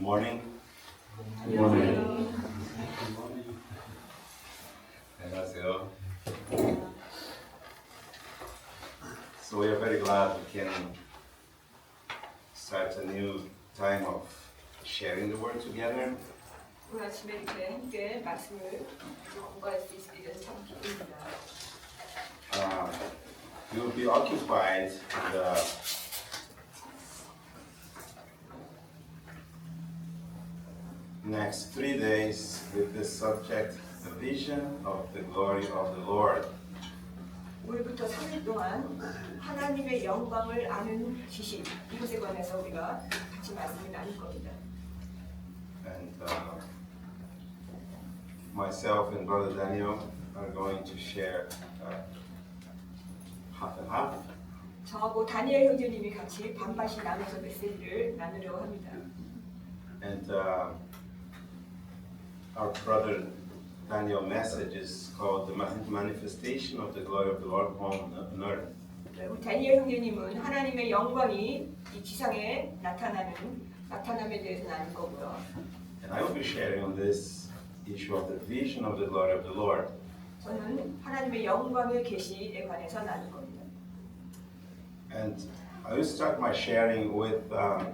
morning. Good morning. 안녕하세요. So we are very glad we can start a new time of sharing the word together. 오늘 아침에 이렇게 함께 말씀을 공부할 수 있게 돼서 참 기쁩니다. We will be occupied in the next 3 days with this subject, the vision of the glory of the Lord. 오늘부터 3일 동안 하나님의 영광을 아는 지식 이것에 관해서 우리가 같이 말씀을 나눌 겁니다. And myself and Brother Daniel are going to share half and half. 저하고 다니엘 형제님이 같이 반반씩 나눠서 메시지를 나누려고 합니다. And our brother Daniel's message is called the manifestation of the glory of the Lord on earth. 우리 다니엘 형제님은 하나님의 영광이 이 지상에 나타남에 대해서 나눌 거고요. And I will be sharing on this issue of the vision of the glory of the Lord. 저는 하나님의 영광의 계시에 관해서 나눌 겁니다. And I will start my sharing with a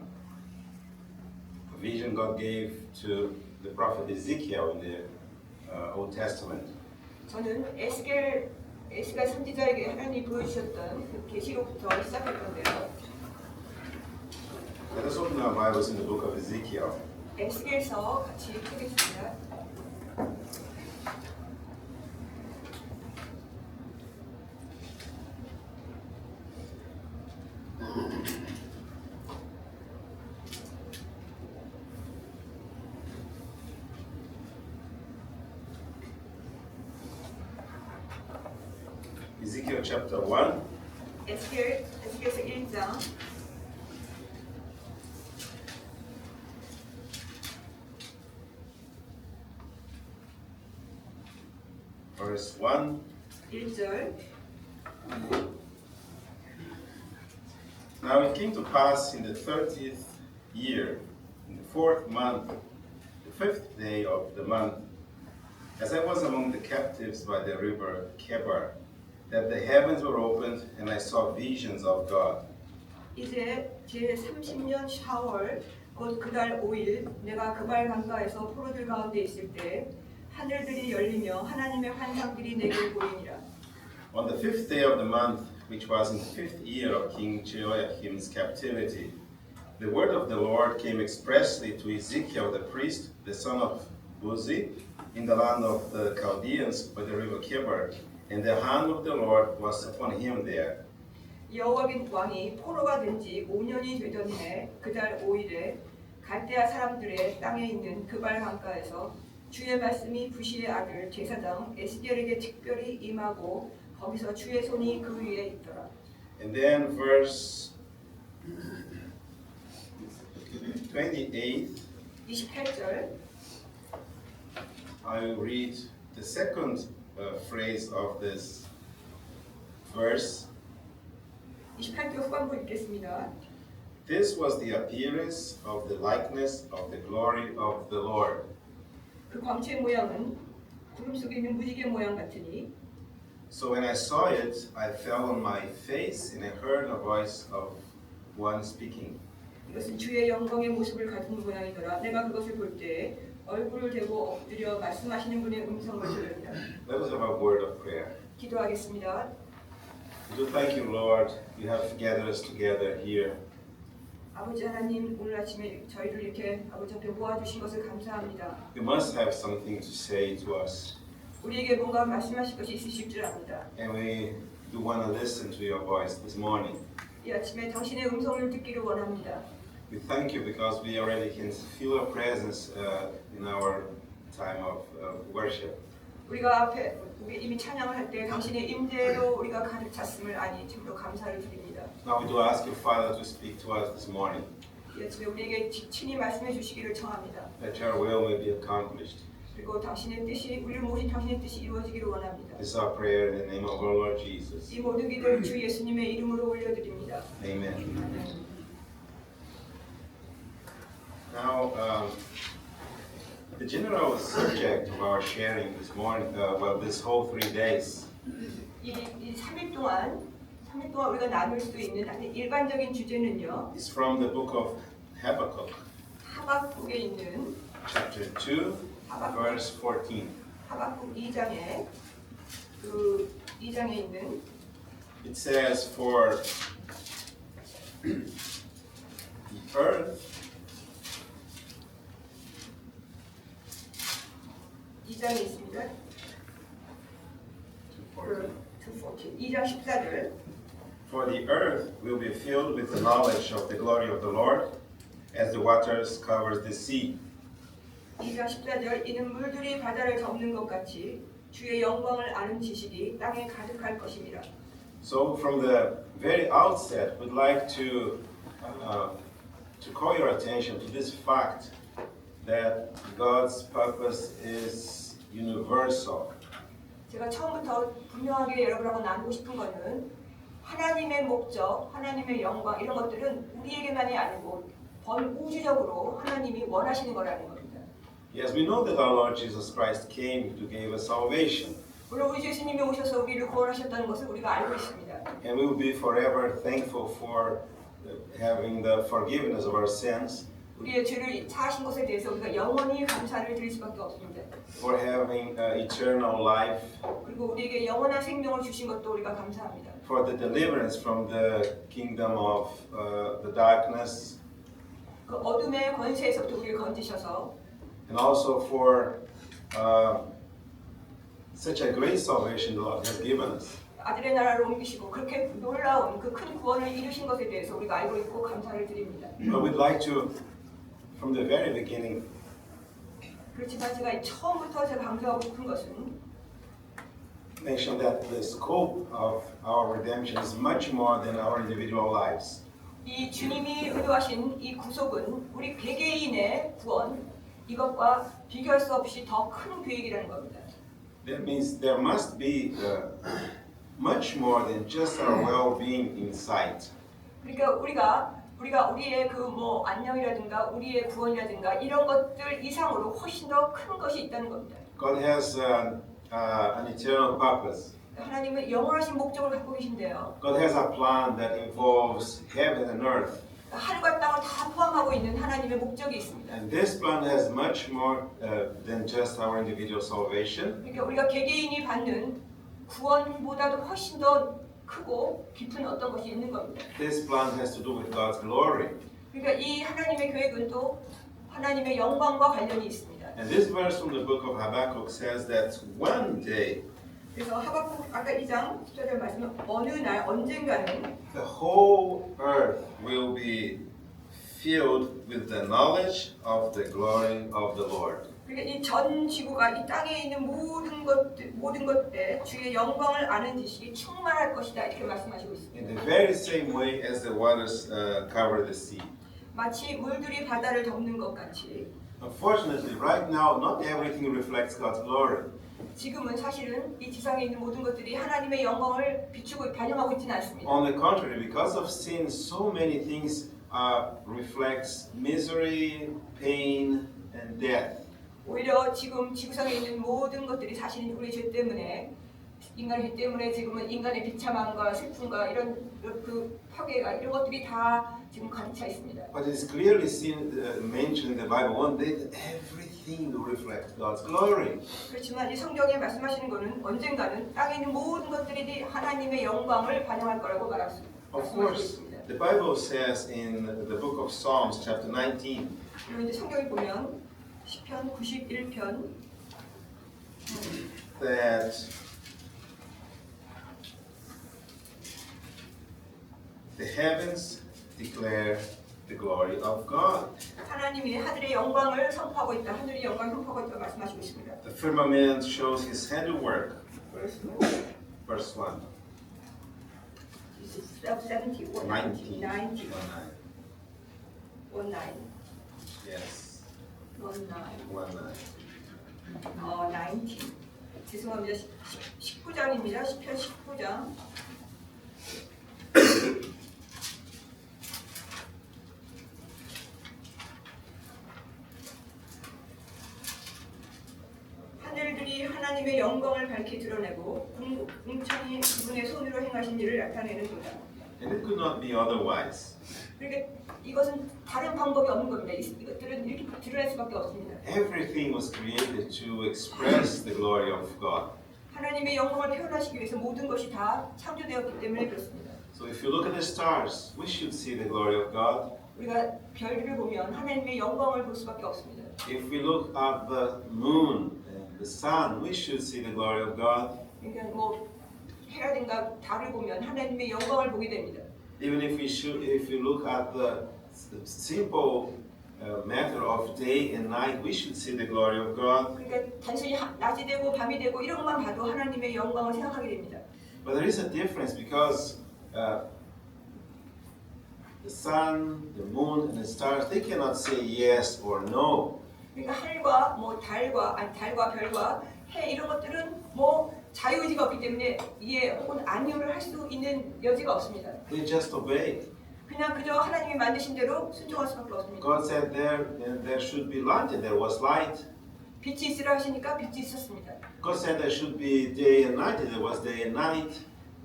vision God gave to the prophet Ezekiel in the Old Testament. 저는 에스겔 선지자에게 하나님이 보여주셨던 그 계시로부터 시작할 건데요. Let us open our Bibles in the book of Ezekiel. 에스겔서 같이 펴겠습니다. Ezekiel chapter 1. 에스겔서 1장 Verse 1. 1절. Now it came to pass in the 30th year, in the 4th month, the 5th day of the month, as I was among the captives by the river Kebar, that the heavens were opened, and I saw visions of God. 이제 제 30년 4월 곧 그달 5일 내가 그발 강가에서 포로들 가운데 있을 때 하늘들이 열리며 하나님의 환상들이 내게 보이니라. On the 5th day of the month, which was in the 5th year of King Jehoiakim's captivity, the word of the Lord came expressly to Ezekiel the priest, the son of Buzi, in the land of the Chaldeans by the river Kebar, and the hand of the Lord was upon him there. 여호와긴 왕이 포로가 된 지 5년이 되던 해 그달 5일에 갈대아 사람들의 땅에 있는 그발 강가에서 주의 말씀이 부시의 아들 제사장 에스겔에게 특별히 임하고 거기서 주의 손이 그 위에 있더라. And then verse 28절 I will read the second phrase of this verse. 28절 후반부 읽겠습니다. This was the appearance of the likeness of the glory of the Lord. 그 광채 모양은 구름 속에 있는 무지개 모양 같으니 So when I saw it, I fell on my face and I heard a voice of one speaking. 이것은 주의 영광의 모습을 가진 모양이더라. 내가 그것을 볼 때 얼굴을 대고 엎드려 말씀하시는 분의 음성을 들었다. Let us have a word of prayer. 기도하겠습니다. We do thank you, Lord. You have gathered us together here. 아버지 하나님, 오늘 아침에 저희를 이렇게 아버지 앞에 모아주신 것을 감사합니다. You must have something to say to us. 우리에게 뭔가 말씀하실 것이 있으실 줄 압니다. And we do want to listen to your voice this morning. 이 아침에 당신의 음성을 듣기를 원합니다. We thank you because we already can feel your presence in our time of worship. 우리가 우리 이미 찬양을 할 때 당신의 임재로 우리가 가득 찼음을 아니 참으로 감사를 드립니다. Now we do ask you, Father, to speak to us this morning, 이 아침에 우리에게 친히 말씀해 주시기를 청합니다. that your will may be accomplished. 그리고 당신의 뜻이 우리를 모신 당신의 뜻이 이루어지기를 원합니다. This is our prayer in the name of our Lord Jesus. 이 모든 기도를 주 예수님의 이름으로 올려드립니다. Amen. 아멘. Now, the general subject of our sharing this morning, this whole 3 days, 이 3일 동안 우리가 나눌 수 있는 아주 일반적인 주제는요. is from the book of Habakkuk, 하박국에 있는 chapter 2, verse 14. 하박국 2장에 그 2장에 있는 It says, for the earth 2장에 있습니다. 2장 14절. For the earth will be filled with the knowledge of the glory of the Lord, as the waters covers the sea. 2장 14절. 이는 물들이 바다를 덮는 것 같이 주의 영광을 아는 지식이 땅에 가득할 것입니다. So from the very outset, we'd like to call your attention to this fact that God's purpose is universal. 제가 처음부터 분명하게 여러분하고 나누고 싶은 것은 하나님의 목적, 하나님의 영광 이런 것들은 우리에게만이 아니고 전 우주적으로 하나님이 원하시는 거라는 겁니다. Yes, we know that our Lord Jesus Christ came to give us salvation, 물론 우리 예수님이 오셔서 우리를 구원하셨다는 것을 우리가 알고 있습니다. and we will be forever thankful for having the forgiveness of our sins, 우리의 죄를 사하신 것에 대해서 우리가 영원히 감사를 드릴 수밖에 없습니다. for having eternal life, 그리고 우리에게 영원한 생명을 주신 것도 우리가 감사합니다. for the deliverance from the kingdom of the darkness, 그 어둠의 권세에서부터 우리를 건지셔서 and also for such a great salvation the Lord has given us. 아들의 나라로 옮기시고 그렇게 놀라운 그 큰 구원을 이루신 것에 대해서 우리가 알고 있고 감사를 드립니다. But we'd like to, from the very beginning, 그렇지만 제가 처음부터 제가 강조하고 싶은 것은 mention that the scope of our redemption is much more than our individual lives. 이 주님이 의도하신 이 구속은 우리 개개인의 구원 이것과 비교할 수 없이 더 큰 계획이라는 겁니다. That means there must be much more than just our well-being in sight. 그러니까 우리가 우리의 그 뭐 안녕이라든가 우리의 구원이라든가 이런 것들 이상으로 훨씬 더 큰 것이 있다는 겁니다. God has an eternal purpose. 하나님은 영원하신 목적을 갖고 계신데요. God has a plan that involves heaven and earth. 하늘과 땅을 다 포함하고 있는 하나님의 목적이 있습니다. And this plan has much more than just our individual salvation. 그러니까 우리가 개개인이 받는 구원보다도 훨씬 더 크고 깊은 어떤 것이 있는 겁니다. This plan has to do with God's glory. 그러니까 이 하나님의 계획은 또 하나님의 영광과 관련이 있습니다. And this verse from the book of Habakkuk says that one day 그래서 하박국 아까 2장 10절 말씀은 어느 날 언젠가는 the whole earth will be filled with the knowledge of the glory of the Lord. 그러니까 이 전 지구가 이 땅에 있는 모든 것들에 주의 영광을 아는 지식이 충만할 것이다 이렇게 말씀하시고 있습니다. In the very same way as the waters cover the sea. 마치 물들이 바다를 덮는 것 같이 Unfortunately, right now, not everything reflects God's glory. 지금은 사실은 이 지상에 있는 모든 것들이 하나님의 영광을 비추고 반영하고 있지는 않습니다. On the contrary, because of sin, so many things reflects misery, pain, and death. 오히려 지금 지구상에 있는 모든 것들이 사실은 우리 죄 때문에 인간의 죄 때문에 지금은 인간의 비참함과 슬픔과 이런 그 파괴가 이런 것들이 다 지금 가득 차 있습니다. But it's clearly seen, mentioned in the Bible one day that everything will reflect God's glory. 그렇지만 이 성경에 말씀하시는 것은 언젠가는 땅에 있는 모든 것들이 하나님의 영광을 반영할 거라고 Of 말씀하시고 course, 있습니다. the Bible says in the book of Psalms, chapter 19, 그리고 이제 성경에 보면 시편 91편 that the heavens declare the glory of God. 하나님이 하늘의 영광을 선포하고 있다. 하늘의 영광을 선포하고 있다 말씀하시고 있습니다. The firmament shows his handiwork. Verse 1. 70 or 19. 19. 19. Yes. 19. 19. 19. 죄송합니다. 19장입니다. 시편 19장. 하나님의 영광을 밝히 드러내고 공천히 그분의 손으로 행하신 일을 나타내는도다. And it could not be otherwise. 그러니까 이것은 다른 방법이 없는 겁니다. 이것들은 이렇게 드러낼 수밖에 없습니다. Everything was created to express the glory of God. 하나님의 영광을 표현하시기 위해서 모든 것이 다 창조되었기 때문에 그렇습니다. So if you look at the stars, we should see the glory of God. 우리가 별들을 보면 하나님의 영광을 볼 수밖에 없습니다. If we look at the moon and the sun, we should see the glory of God. 그러니까 뭐 해라든가 달을 보면 하나님의 영광을 보게 됩니다. Even if you look at the simple matter of day and night, we should see the glory of God. 그러니까 단순히 낮이 되고 밤이 되고 이런 것만 봐도 하나님의 영광을 생각하게 됩니다. But there is a difference because the sun, the moon, and the stars, they cannot say yes or no. 그러니까 하늘과 뭐 달과 별과 해 이런 것들은 뭐 자유의지가 없기 때문에 예 혹은 아니오를 할 수 있는 여지가 없습니다. They just obey. 그냥 그저 하나님이 만드신 대로 순종할 수밖에 없습니다. God said there should be light, and there was light. 빛이 있으라 하시니까 빛이 있었습니다. God said there should be day and night, and there was day and night.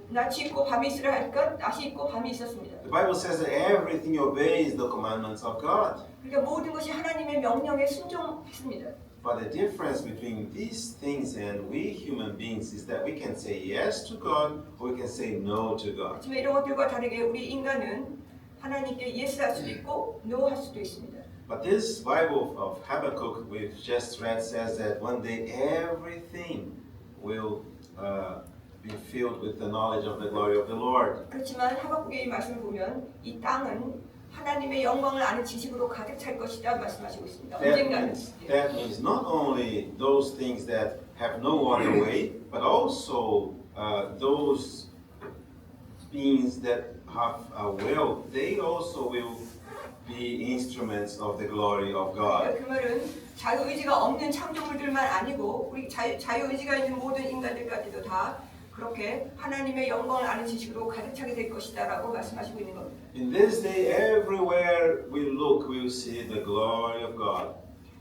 낮이 있고 밤이 있으라 하니까 낮이 있고 밤이 있었습니다. The Bible says that everything obeys the commandments of God. 그러니까 모든 것이 하나님의 명령에 순종했습니다. But the difference between these things and we human beings is that we can say yes to God or we can say no to God. 하지만 이런 것들과 다르게 우리 인간은 하나님께 yes 할 수도 있고 no 할 수도 있습니다. But this Bible of Habakkuk we've just read says that one day everything will be filled with the knowledge of the glory of the Lord. 그렇지만 하박국의 이 말씀을 보면 이 땅은 하나님의 영광을 아는 지식으로 가득 찰 것이다 말씀하시고 있습니다. 언젠가는. That means not only those things that have no other way, but also those beings that have a will, they also will be instruments of the glory of God. 그 말은 자유의지가 없는 창조물들만 아니고 우리 자유의지가 있는 모든 인간들까지도 다 그렇게 하나님의 영광을 아는 지식으로 가득 차게 될 것이다라고 말씀하시고 있는 겁니다. In this day, everywhere we look, we will see the glory of God.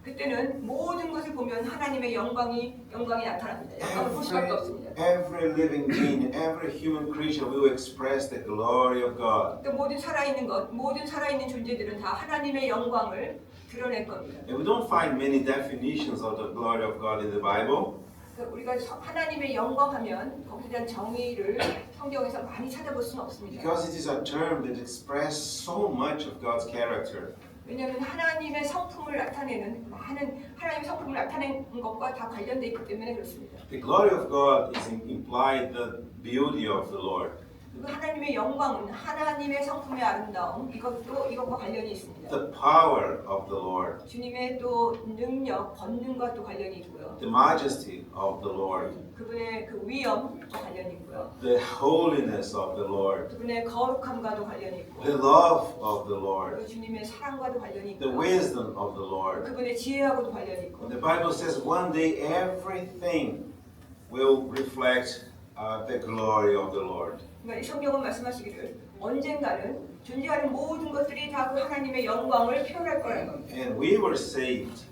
그때는 모든 것을 보면 하나님의 영광이 나타납니다. 영광을 볼 수밖에 없습니다. Every living being, every human creature will express the glory of God. 또 모든 살아있는 존재들은 다 하나님의 영광을 드러낼 겁니다. And we don't find many definitions of the glory of God in the Bible. 우리가 하나님의 영광하면 거기에 대한 정의를 성경에서 많이 찾아볼 수는 없습니다. Because it is a term that expresses so much of God's character. 왜냐하면 하나님의 성품을 나타내는 하나님의 성품을 나타내는 것과 다 관련돼 있기 때문에 그렇습니다. The glory of God is implied the beauty of the Lord. 그리고 하나님의 영광은 하나님의 성품의 아름다움 이것과 관련이 있습니다. The power of the Lord. 주님의 또 능력, 권능과 또 관련이 있고요. The majesty of the Lord. 그분의 그 위엄과 관련이 있고요. The holiness of the Lord. 그분의 거룩함과도 관련이 있고. The love of the Lord. 그리고 주님의 사랑과도 관련이 The 있고요. wisdom of the Lord. 그분의 지혜하고도 관련이 있고. The Bible says one day everything will reflect the glory of the Lord. 그러니까 이 성경은 말씀하시기를 언젠가는 존재하는 모든 것들이 다 그 하나님의 영광을 표현할 거라는 겁니다. And we were saved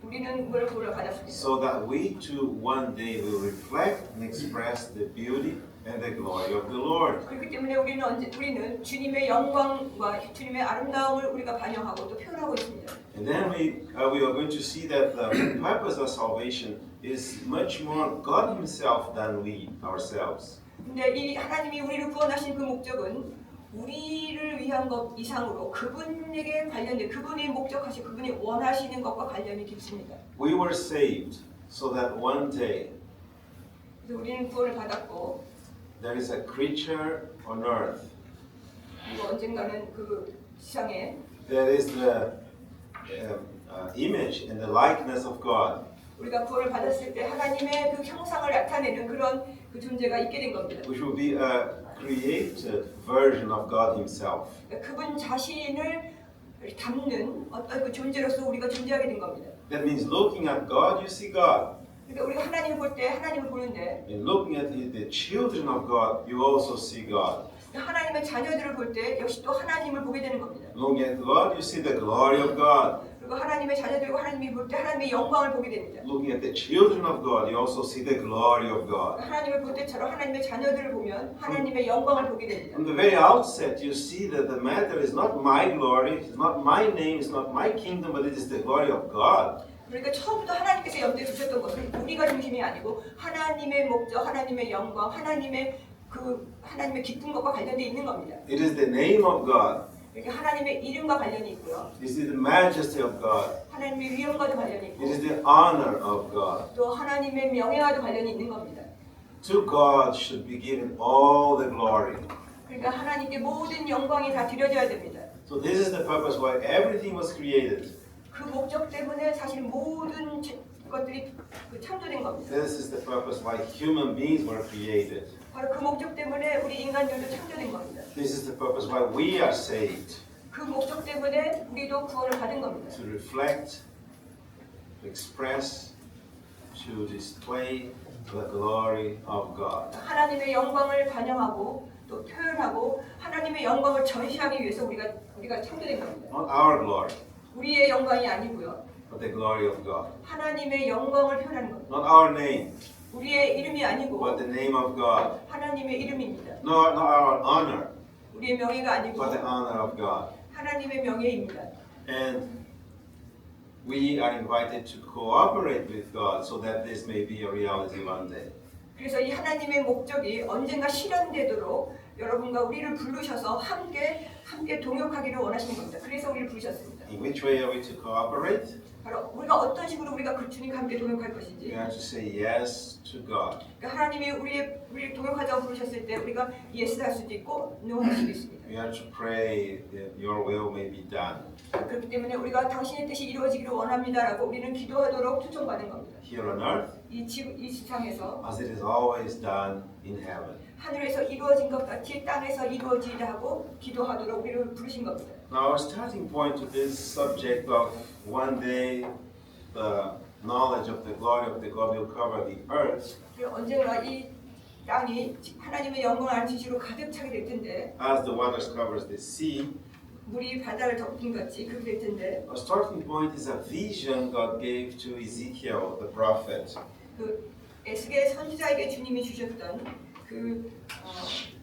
우리는 그걸 구원을 받았습니다. so that we too one day will reflect and express the beauty and the glory of the Lord. 그렇기 때문에 우리는 주님의 영광과 주님의 아름다움을 우리가 반영하고 또 표현하고 있습니다. And then we are going to see that the purpose of salvation is much more God Himself than we ourselves. 근데 이 하나님이 우리를 구원하신 그 목적은 우리를 위한 것 이상으로 그분에게 관련된 그분이 목적하시 그분이 원하시는 것과 관련이 깊습니다. We were saved so that one day 그래서 우리는 구원을 받았고 there is a creature on earth 그리고 언젠가는 그 세상에 that is the image and the likeness of God. 우리가 구원을 받았을 때 하나님의 그 형상을 나타내는 그런 그 존재가 있게 된 겁니다. Which will be a created version of God Himself. 그분 자신을 담는 어떤 그 존재로서 우리가 존재하게 된 겁니다. That means looking at God, you see God. 그러니까 우리가 하나님을 볼 때 하나님을 보는데 And looking at the children of God, you also see God. 하나님의 자녀들을 볼 때 역시 또 하나님을 보게 되는 겁니다. Looking at God, you see the glory of God. 그리고 하나님의 자녀들과 하나님이 볼 때 하나님의 영광을 보게 됩니다. Looking at the children of God, you also see the glory of God. 하나님을 볼 때처럼 하나님의 자녀들을 보면 하나님의 영광을 보게 됩니다. From the very outset, you see that the matter is not my glory, it's not my name, it's not my kingdom, but it is the glory of God. 그러니까 처음부터 하나님께서 염두에 두셨던 것은 우리가 중심이 아니고 하나님의 목적, 하나님의 영광, 하나님의 기쁜 것과 관련되어 있는 겁니다. It is the name of God. 이렇게 하나님의 이름과 관련이 있고요. It is the majesty of God. 하나님의 위엄과도 관련이 있고 It is the honor of God. 또 하나님의 명예와도 관련이 있는 겁니다. To God should be given all the glory. 그러니까 하나님께 모든 영광이 다 드려져야 됩니다. So this is the purpose why everything was created. 그 목적 때문에 사실 모든 것들이 창조된 겁니다. This is the purpose why human beings were created. 바로 그 목적 때문에 우리 인간들도 창조된 겁니다. This is the purpose why we are saved. 그 목적 때문에 우리도 구원을 받은 겁니다. To reflect, to express, to display the glory of God. 하나님의 영광을 반영하고 또 표현하고 하나님의 영광을 전시하기 위해서 우리가 창조된 겁니다. Not our glory, 우리의 영광이 아니고요. but the glory of God. 하나님의 영광을 표현하는 겁니다. Not our name, 우리의 이름이 아니고 but the name of God. 하나님의 이름입니다. Not our honor, 우리의 명예가 아니고 but the honor of God. 하나님의 명예입니다. And we are invited to cooperate with God so that this may be a reality one day. 그래서 이 하나님의 목적이 언젠가 실현되도록 여러분과 우리를 부르셔서 함께 동역하기를 원하시는 겁니다. 그래서 우리를 부르셨습니다. In which way are we to cooperate? 바로 우리가 어떤 식으로 우리가 그 주님과 함께 동역할 We 것인지. have to say yes to God. 그러니까 하나님이 우리를 동역하자고 부르셨을 때 우리가 yes 할 수도 있고 no 할 수도 있습니다. We have to pray that your will may be done 그렇기 때문에 우리가 당신의 뜻이 이루어지기를 원합니다라고 우리는 기도하도록 초청받은 겁니다. here on earth 이 지상에서 as it is always done in heaven. 하늘에서 이루어진 것 같이 땅에서 이루어지게 하고 기도하도록 우리를 부르신 겁니다. Now, our starting point to this subject of one day the knowledge of the glory of the God will cover the earth, 언젠가 이 땅이 하나님의 영광을 아는 지식으로 가득 차게 될 텐데 as the waters covers the sea. 물이 바다를 덮은 같이 그렇게 될 텐데 Our starting point is a vision God gave to Ezekiel, the prophet. 그 에스겔 선지자에게 주님이 주셨던 그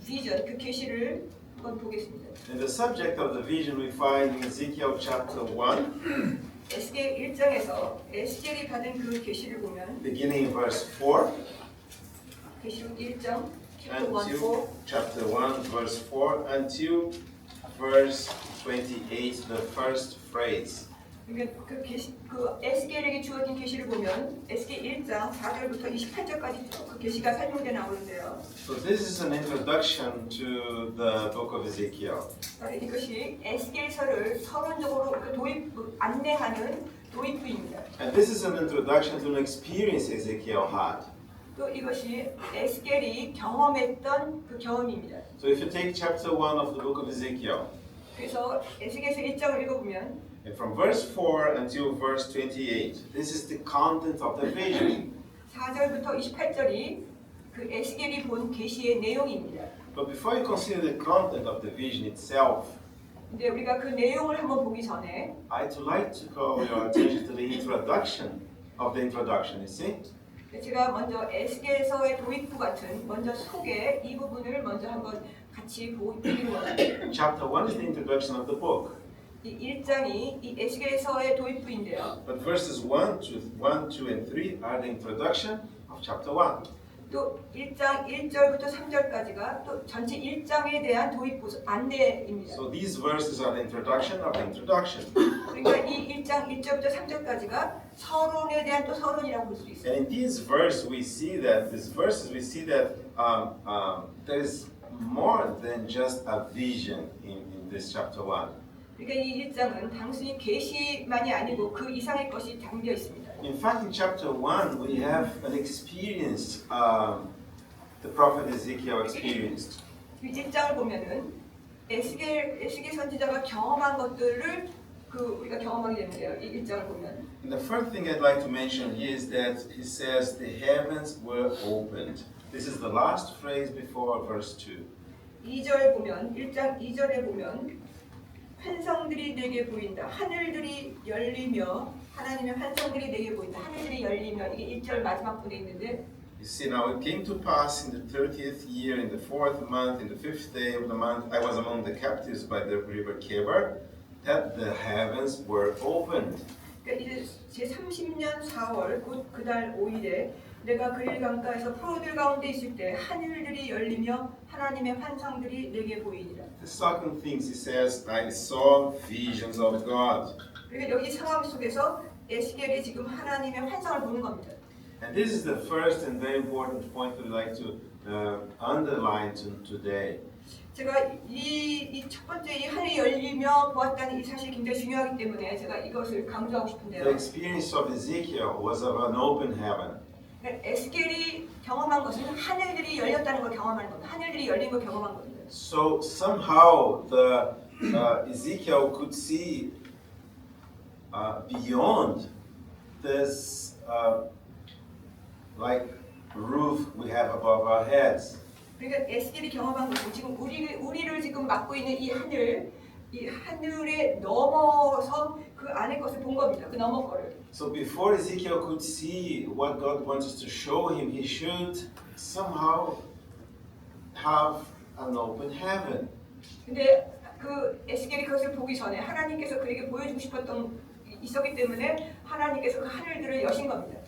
비전, 그 계시를 한번 보겠습니다. And the subject of the vision we find in Ezekiel chapter 1, 에스겔 1장에서 에스겔이 받은 그 계시를 보면 beginning in verse 4, 계시록 1장 chapter 1, until chapter 1, verse 4, until verse 28, the first phrase. 그러니까 그 에스겔에게 주어진 계시를 보면 에스겔 1장 4절부터 28절까지 그 계시가 설명돼 나오는데요. So this is an introduction to the book of Ezekiel. 이것이 에스겔서를 서론적으로 안내하는 도입부입니다. And this is an introduction to an experience Ezekiel had. 또 이것이 에스겔이 경험했던 그 경험입니다. So if you take chapter 1 of the book of Ezekiel, 그래서 에스겔서 1장을 읽어보면 and from verse 4 until verse 28, this is the content of the vision. 4절부터 28절이 그 에스겔이 본 계시의 내용입니다. But before you consider the content of the vision itself, 근데 우리가 그 내용을 한번 보기 전에 I'd like to call your attention to the introduction of the introduction, you see? 제가 먼저 에스겔서의 도입부 같은 먼저 소개 이 부분을 먼저 한번 같이 보기로 원합니다. Chapter 1 is the introduction of the book. 이 1장이 이 에스겔서의 도입부인데요. But verses 1, 2, and 3 are the introduction of chapter 1. 또 1장 1절부터 3절까지가 또 전체 1장에 대한 도입부 안내입니다. So these verses are the introduction of the introduction. 그러니까 이 1장 1절부터 3절까지가 서론에 대한 또 서론이라고 볼 수 있어요. And in these verses we see that there is more than just a vision in this chapter 1. 그러니까 이 1장은 단순히 계시만이 아니고 그 이상의 것이 담겨 있습니다. In fact, in chapter 1 we have an experience the prophet Ezekiel experienced. 이 1장을 보면은 에스겔 선지자가 경험한 것들을 우리가 경험하게 되는데요. 이 1장을 보면. And the first thing I'd like to mention here is that he says the heavens were opened. This is the last phrase before verse 2. 2절 보면 1장 2절에 보면 환상들이 내게 보인다. 하늘들이 열리며 하나님의 환상들이 내게 보인다. 하늘들이 열리며 이게 1절 마지막 부분에 있는데 You see, now it came to pass in the 30th year, in the 4th month, in the 5th day of the month, I was among the captives by the river Kebar, that the heavens were opened. 그러니까 이제 제 30년 4월 곧 그달 5일에 내가 그릴 강가에서 포로들 가운데 있을 때 하늘들이 열리며 하나님의 환상들이 내게 보이니라. The second thing he says, I saw visions of God. 그러니까 여기 상황 속에서 에스겔이 지금 하나님의 환상을 보는 겁니다. And this is the first and very important point we'd like to underline today. 제가 이 첫 번째 이 하늘이 열리며 보았다는 이 사실이 굉장히 중요하기 때문에 제가 이것을 강조하고 The 싶은데요. experience of Ezekiel was of an open heaven. 그러니까 에스겔이 경험한 것은 하늘들이 열렸다는 걸 경험하는 겁니다. 하늘들이 열린 걸 경험한 겁니다. So somehow the Ezekiel could see beyond this like roof we have above our heads. 그러니까 에스겔이 경험한 것은 지금 우리를 지금 막고 있는 이 하늘에 넘어서 그 안의 것을 본 겁니다. 그 너머 거를. So before Ezekiel could see what God wants us to show him, he should somehow have an open heaven. 근데 그 에스겔이 그것을 보기 전에 하나님께서 그에게 보여주고 싶었던 있었기 때문에 하나님께서 그 하늘들을 여신 겁니다.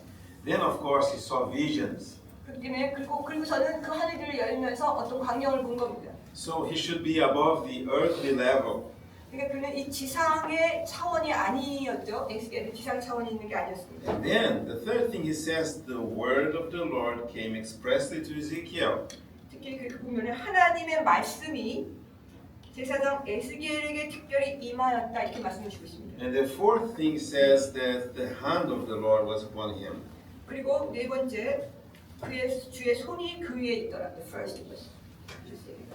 Then of course he saw visions. 그렇기 때문에 그리고서는 그 하늘들을 열면서 어떤 광경을 본 겁니다. So he should be above the earthly level. 그러니까 그는 이 지상의 차원이 아니었죠. 에스겔은 지상 차원이 있는 게 아니었습니다. And then the third thing he says, the word of the Lord came expressly to Ezekiel. 특히 그 보면은 하나님의 말씀이 제사장 에스겔에게 특별히 임하였다 이렇게 말씀을 주고 있습니다. And the fourth thing says that the hand of the Lord was upon him. 그리고 네 번째 주의 손이 그 위에 있더라. The first was.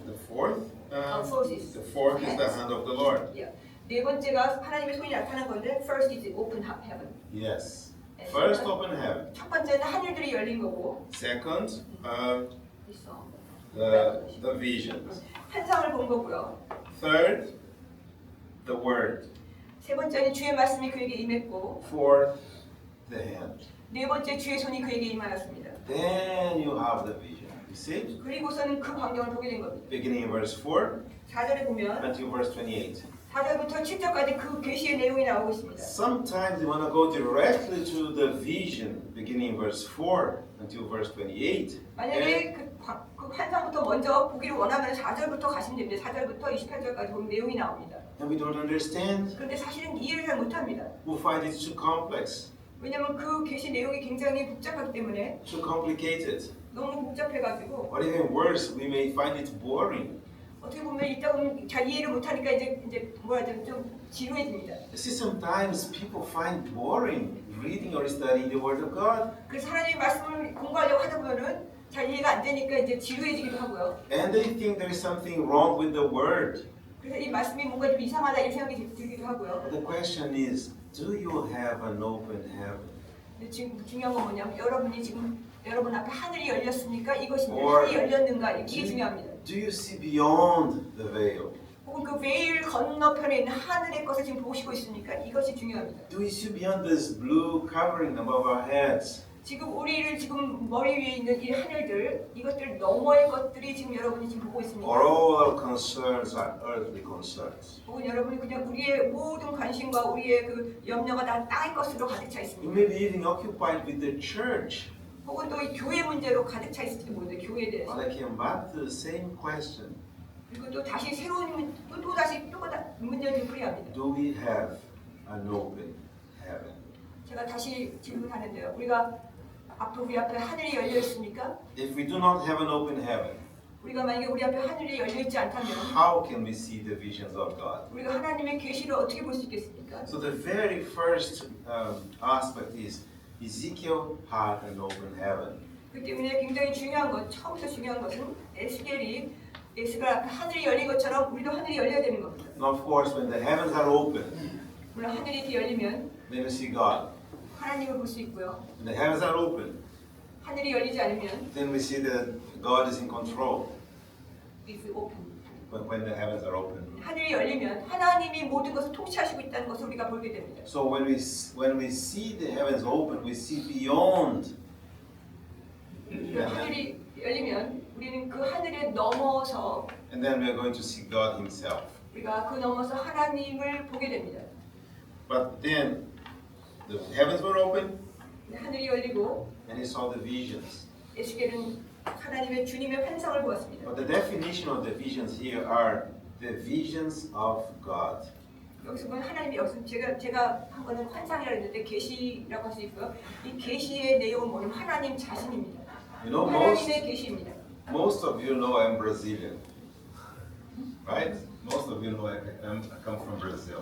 The fourth is the hand of the Lord. Yeah. 네 번째가 하나님의 손이 나타난 건데 first is open heaven. Yes. First open heaven. 첫 번째는 하늘들이 열린 거고. Second, 있어. the visions. 환상을 본 거고요. Third, the word. 세 번째는 주의 말씀이 그에게 임했고. Fourth, the hand. 네 번째 주의 손이 그에게 임하였습니다. Then you have the vision. You see? 그리고서는 그 광경을 보게 된 겁니다. Beginning in verse 4 4절에 보면 until verse 28. 4절부터 7절까지 그 계시의 내용이 나오고 있습니다. Sometimes you want to go directly to the vision, beginning in verse 4 until verse 28. 만약에 그 환상부터 먼저 보기를 원하면 4절부터 가시면 됩니다. 4절부터 28절까지 보면 내용이 나옵니다. And we don't understand. 그런데 사실은 이해를 잘 못합니다. We find it too complex, 왜냐하면 그 계시 내용이 굉장히 복잡하기 때문에 too complicated. 너무 복잡해가지고 Or even worse, we may find it boring. 어떻게 보면 이따 보면 잘 이해를 못하니까 이제 뭐라 해야 되나 좀 지루해집니다. You see, sometimes people find boring reading or studying the Word of God. 그래서 하나님의 말씀을 공부하려고 하다 보면은 잘 이해가 안 되니까 이제 지루해지기도 하고요. And they think there is something wrong with the Word. 그래서 이 말씀이 뭔가 좀 이상하다 이런 생각이 들기도 하고요. But the question is, do you have an open heaven? 근데 지금 중요한 건 뭐냐면 여러분이 지금 여러분 앞에 하늘이 열렸습니까? 이것입니다. Or 하늘이 열렸는가? 이게 중요합니다. Do you see beyond the veil? 혹은 그 베일 건너편에 있는 하늘의 것을 지금 보시고 있습니까? 이것이 중요합니다. Do you see beyond this blue covering above our heads? 지금 우리를 지금 머리 위에 있는 이 하늘들, 이것들 너머의 것들이 지금 여러분이 지금 보고 있습니까? Or all our concerns are earthly concerns? 혹은 여러분이 그냥 우리의 모든 관심과 우리의 그 염려가 다 땅의 것으로 가득 차 You 있습니다. may be even occupied with the church. 혹은 또 이 교회 문제로 가득 차 있을지 모르는데 교회에 대해서. But I came back to the same question. 그리고 또 다시 새로운 또다시 문제를 되풀이합니다. Do we have an open heaven? 제가 다시 질문하는데요. 우리가 앞으로 우리 앞에 하늘이 열려 있습니까? If we do not have an open heaven, 우리가 만약에 우리 앞에 하늘이 열려 있지 않다면 how can we see the visions of God? 우리가 하나님의 계시를 어떻게 볼 수 있겠습니까? So the very first aspect is Ezekiel had an open heaven. 그렇기 때문에 굉장히 중요한 것, 처음부터 중요한 것은 에스겔 앞에 하늘이 열린 것처럼 우리도 하늘이 열려야 되는 겁니다. And of course, when the heavens are open, 물론 하늘이 이렇게 열리면 then we see God. 하나님을 볼 수 있고요. When the heavens are open, 하늘이 열리지 않으면 then we see that God is in control. it's open. When the heavens are open. 하늘이 열리면 하나님이 모든 것을 통치하시고 있다는 것을 우리가 보게 됩니다. So when we see the heavens open, we see beyond. 하늘이 열리면 우리는 그 하늘에 넘어서 And then we are going to see God Himself. 우리가 그 넘어서 하나님을 보게 됩니다. But then the heavens were open, 하늘이 열리고 and He saw the visions. 에스겔은 하나님의 주님의 환상을 보았습니다. But the definition of the visions here are the visions of God. 여기서 보면 하나님이 여기서 제가 한 거는 환상이라 했는데 계시라고 할 수 있고요. 이 계시의 내용은 뭐냐면 하나님 자신입니다. You know, 하나님의 계시입니다. most of you know I'm Brazilian, right? Most of you know I come from Brazil.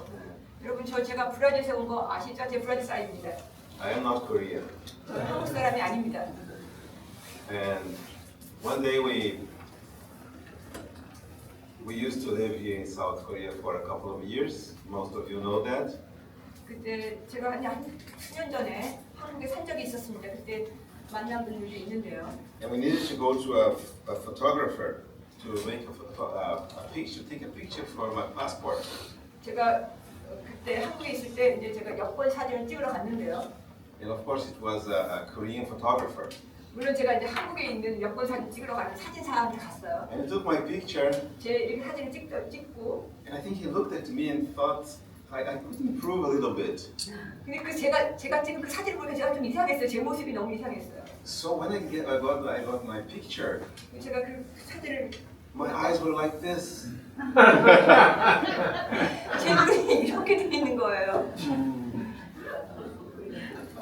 여러분 제가 브라질에서 온 거 아시죠? 제 브라질 사람입니다. I am not Korean. 저는 한국 사람이 아닙니다. And one day we used to live here in South Korea for a couple of years. Most of you know that. 그때 제가 한 수년 전에 한국에 산 적이 있었습니다. 그때 만난 분들도 있는데요. And we needed to go to a photographer to make a picture, take a picture for my passport. 제가 그때 한국에 있을 때 이제 제가 여권 사진을 찍으러 갔는데요. And of course, it was a Korean photographer. 물론 제가 이제 한국에 있는 여권 사진 찍으러 가는 사진사한테 갔어요. And he took my picture, 제 이렇게 사진을 찍고 and I think he looked at me and thought I could improve a little bit. 근데 그 제가 찍은 그 사진을 보니까 제가 좀 이상했어요. 제 모습이 너무 이상했어요. So when I got my picture, 제가 그 사진을 my eyes were like this. 제 눈이 이렇게 돼 있는 거예요.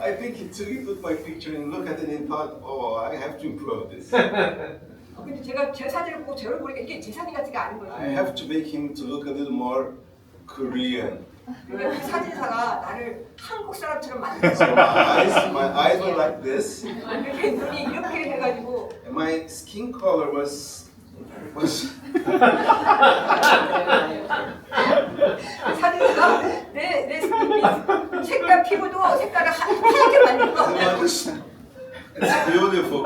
I think he took my picture and looked at it and thought, oh, I have to improve this. 근데 제가 제 사진을 보고 저를 보니까 이게 제 사진 같지가 않은 거예요. I have to make him to look a little more Korean. 그러니까 그 사진사가 나를 한국 사람처럼 So 만들었어요. my eyes were like this, 이렇게 눈이 이렇게 해가지고 and my skin color was 사진사가 내 색깔 피부도 색깔을 하얗게 만든 거. It's beautiful.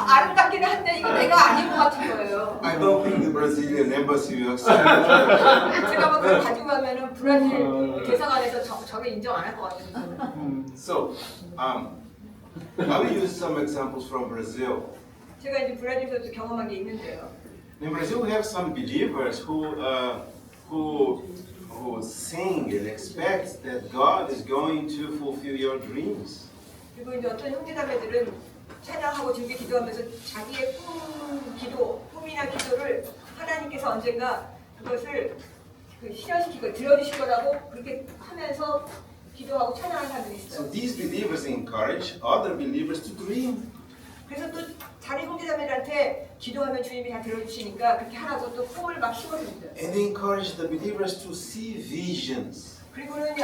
아름답기는 한데 이거 내가 아닌 것 같은 거예요. I don't think the Brazilian embassy will accept it. 제가 막 그걸 가지고 가면은 브라질 대사관에서 저게 인정 안 할 것 같아요. So, I will use some examples from Brazil. 제가 이제 브라질에서 경험한 게 있는데요. In Brazil, we have some believers who sing and expect that God is going to fulfill your dreams. 그리고 이제 어떤 형제자매들은 찬양하고 즐겨 기도하면서 자기의 꿈이나 기도를 하나님께서 언젠가 그것을 실현시키고 들어주실 거라고 그렇게 하면서 기도하고 찬양하는 사람들이 So 있어요. these believers encourage other believers to dream. 그래서 또 다른 형제자매들한테 기도하면 주님이 다 들어주시니까 그렇게 하라고 또 꿈을 막 심어줍니다. And they encourage the believers to see visions. 그리고는 그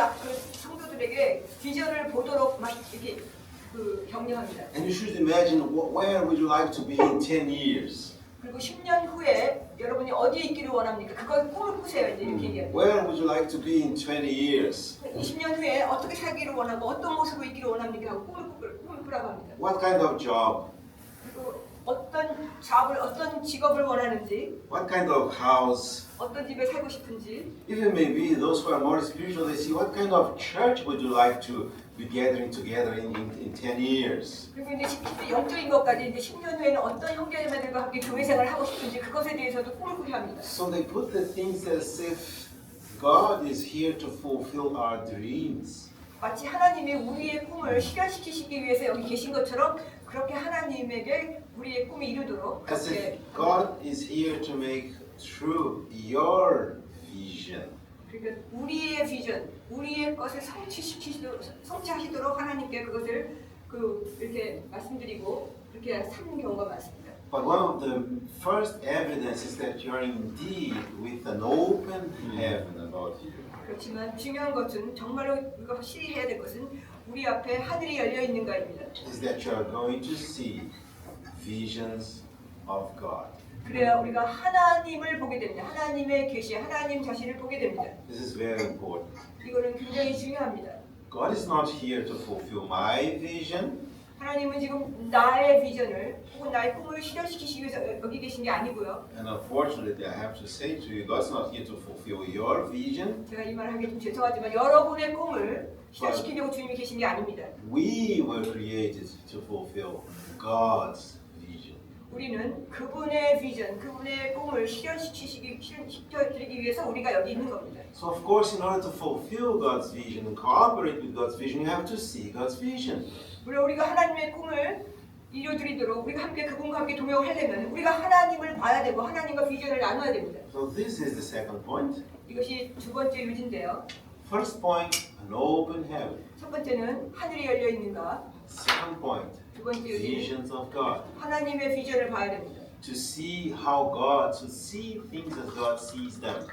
성도들에게 비전을 보도록 막 이렇게 격려합니다. And you should imagine where would you like to be in 10 years? 그리고 10년 후에 여러분이 어디에 있기를 원합니까? 그걸 꿈을 꾸세요. 이제 이렇게 얘기해요. Where would you like to be in 20 years? 20년 후에 어떻게 살기를 원하고 어떤 모습으로 있기를 원합니까? 하고 꿈을 꾸라고 합니다. What kind of job? 그리고 어떤 잡을 어떤 직업을 원하는지, What kind of house? 어떤 집에 살고 싶은지, Even maybe those who are more spiritual, they see what kind of church would you like to be gathering together in 10 years? 그리고 이제 영적인 것까지 이제 10년 후에는 어떤 형제자매들과 함께 교회 생활을 하고 싶은지 그것에 대해서도 꿈을 꾸게 합니다. So they put the things as if God is here to fulfill our dreams. 마치 하나님이 우리의 꿈을 실현시키시기 위해서 여기 계신 것처럼 그렇게 하나님에게 우리의 꿈이 이루도록 As 그렇게 if God is here to make true your vision. 그러니까 우리의 비전, 우리의 것을 성취하시도록 하나님께 그것을 이렇게 말씀드리고 그렇게 삼는 경우가 많습니다. But one of the first evidences that you are indeed with an open heaven about you. 그렇지만 중요한 것은 정말로 우리가 확실히 해야 될 것은 우리 앞에 하늘이 열려 있는가입니다. Is that you are going to see visions of God. 그래야 우리가 하나님을 보게 됩니다. 하나님의 계시, 하나님 자신을 보게 됩니다. This is very important. 이거는 굉장히 중요합니다. God is not here to fulfill my vision. 하나님은 지금 나의 비전을 혹은 나의 꿈을 실현시키시기 위해서 여기 계신 게 아니고요. And unfortunately, I have to say to you, God's not here to fulfill your vision. 제가 이 말을 하기 좀 죄송하지만 여러분의 꿈을 실현시키려고 주님이 계신 게 아닙니다. We were created to fulfill God's vision. 우리는 그분의 비전, 그분의 꿈을 실현시켜드리기 위해서 우리가 여기 있는 겁니다. So of course, in order to fulfill God's vision and cooperate with God's vision, you have to see God's vision. 물론 우리가 하나님의 꿈을 이루어드리도록 우리가 함께 그분과 함께 동역을 하려면 우리가 하나님을 봐야 되고 하나님과 비전을 나눠야 됩니다. So this is the second point. 이것이 두 번째 요지인데요. First point, an open heaven. 첫 번째는 하늘이 열려 있는가. Second point, 두 번째 요지는 visions of God. 하나님의 비전을 봐야 됩니다. To see how God, to see things as God sees them.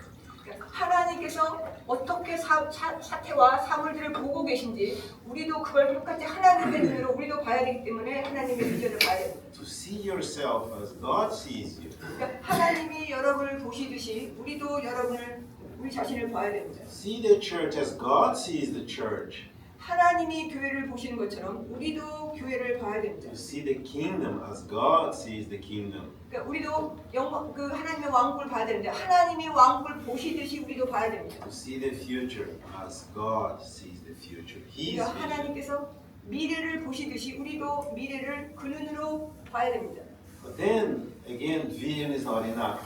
그러니까 하나님께서 어떻게 사태와 사물들을 보고 계신지 우리도 그걸 똑같이 하나님의 눈으로 우리도 봐야 되기 때문에 하나님의 비전을 봐야 됩니다. To see yourself as God sees you. 그러니까 하나님이 여러분을 보시듯이 우리도 우리 자신을 봐야 됩니다. See the church as God sees the church. 하나님이 교회를 보시는 것처럼 우리도 교회를 봐야 됩니다. To see the kingdom as God sees the kingdom. 그러니까 우리도 하나님의 왕국을 봐야 되는데 하나님이 왕국을 보시듯이 우리도 봐야 됩니다. To see the future as God sees the future. His 그러니까 vision. 하나님께서 미래를 보시듯이 우리도 미래를 그 눈으로 봐야 됩니다. But then again, vision is not enough.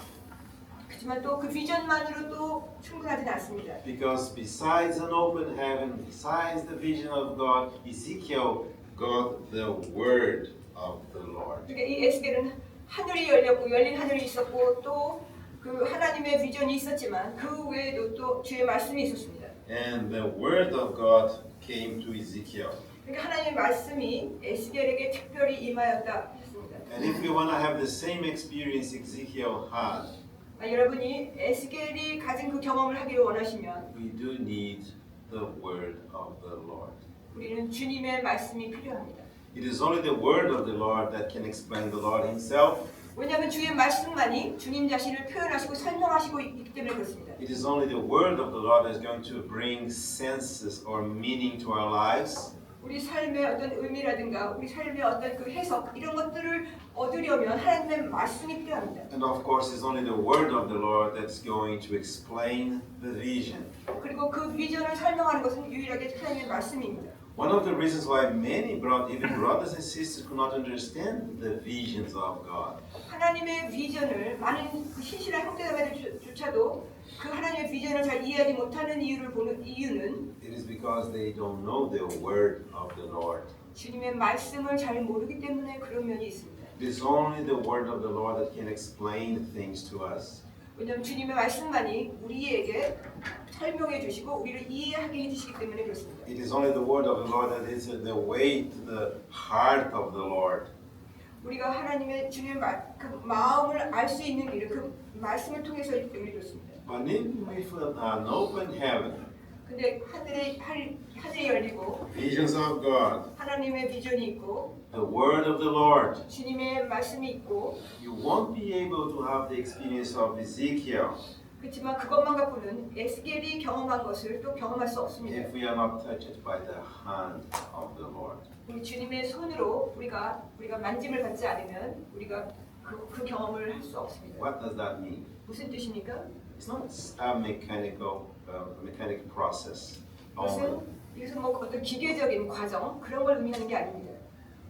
그렇지만 또 그 비전만으로도 충분하진 않습니다. Because besides an open heaven, besides the vision of God, Ezekiel got the word of the Lord. 그러니까 이 에스겔은 하늘이 열렸고 열린 하늘이 있었고 또 그 하나님의 비전이 있었지만 그 외에도 또 주의 말씀이 있었습니다. And the word of God came to Ezekiel. 그러니까 하나님의 말씀이 에스겔에게 특별히 임하였다 했습니다. And if we want to have the same experience Ezekiel had, 여러분이 에스겔이 가진 그 경험을 하기를 원하시면 we do need the word of the Lord. 우리는 주님의 말씀이 필요합니다. It is only the word of the Lord that can explain the Lord himself. 왜냐하면 주의 말씀만이 주님 자신을 표현하시고 설명하시고 있기 때문에 그렇습니다. It is only the word of the Lord that is going to bring senses or meaning to our lives. 우리 삶의 어떤 의미라든가 우리 삶의 어떤 그 해석 이런 것들을 얻으려면 하나님의 말씀이 필요합니다. And of course, it's only the word of the Lord that's going to explain the vision. 그리고 그 비전을 설명하는 것은 유일하게 하나님의 말씀입니다. One of the reasons why many even brothers and sisters could not understand the visions of God 하나님의 비전을 많은 그 신실한 형제자매들조차도 그 하나님의 비전을 잘 이해하지 못하는 이유는 it is because they don't know the word of the Lord. 주님의 말씀을 잘 모르기 때문에 그런 면이 있습니다. It is only the word of the Lord that can explain things to us. 왜냐하면 주님의 말씀만이 우리에게 설명해 주시고 우리를 이해하게 해주시기 때문에 그렇습니다. It is only the word of the Lord that is the way to the heart of the Lord. 우리가 하나님의 주님의 그 마음을 알 수 있는 길은 그 말씀을 통해서이기 때문에 그렇습니다. But even with an open heaven, 근데 하늘이 열리고 visions of God, 하나님의 비전이 있고 the word of the Lord, 주님의 말씀이 있고 you won't be able to have the experience of Ezekiel 그렇지만 그것만 갖고는 에스겔이 경험한 것을 또 경험할 수 없습니다. if we are not touched by the hand of the Lord. 우리 주님의 손으로 우리가 만짐을 받지 않으면 우리가 그 경험을 할 수 없습니다. What does that mean? 무슨 뜻입니까? It's not a mechanical process only. 이것은 뭐 어떤 기계적인 과정 그런 걸 의미하는 게 아닙니다.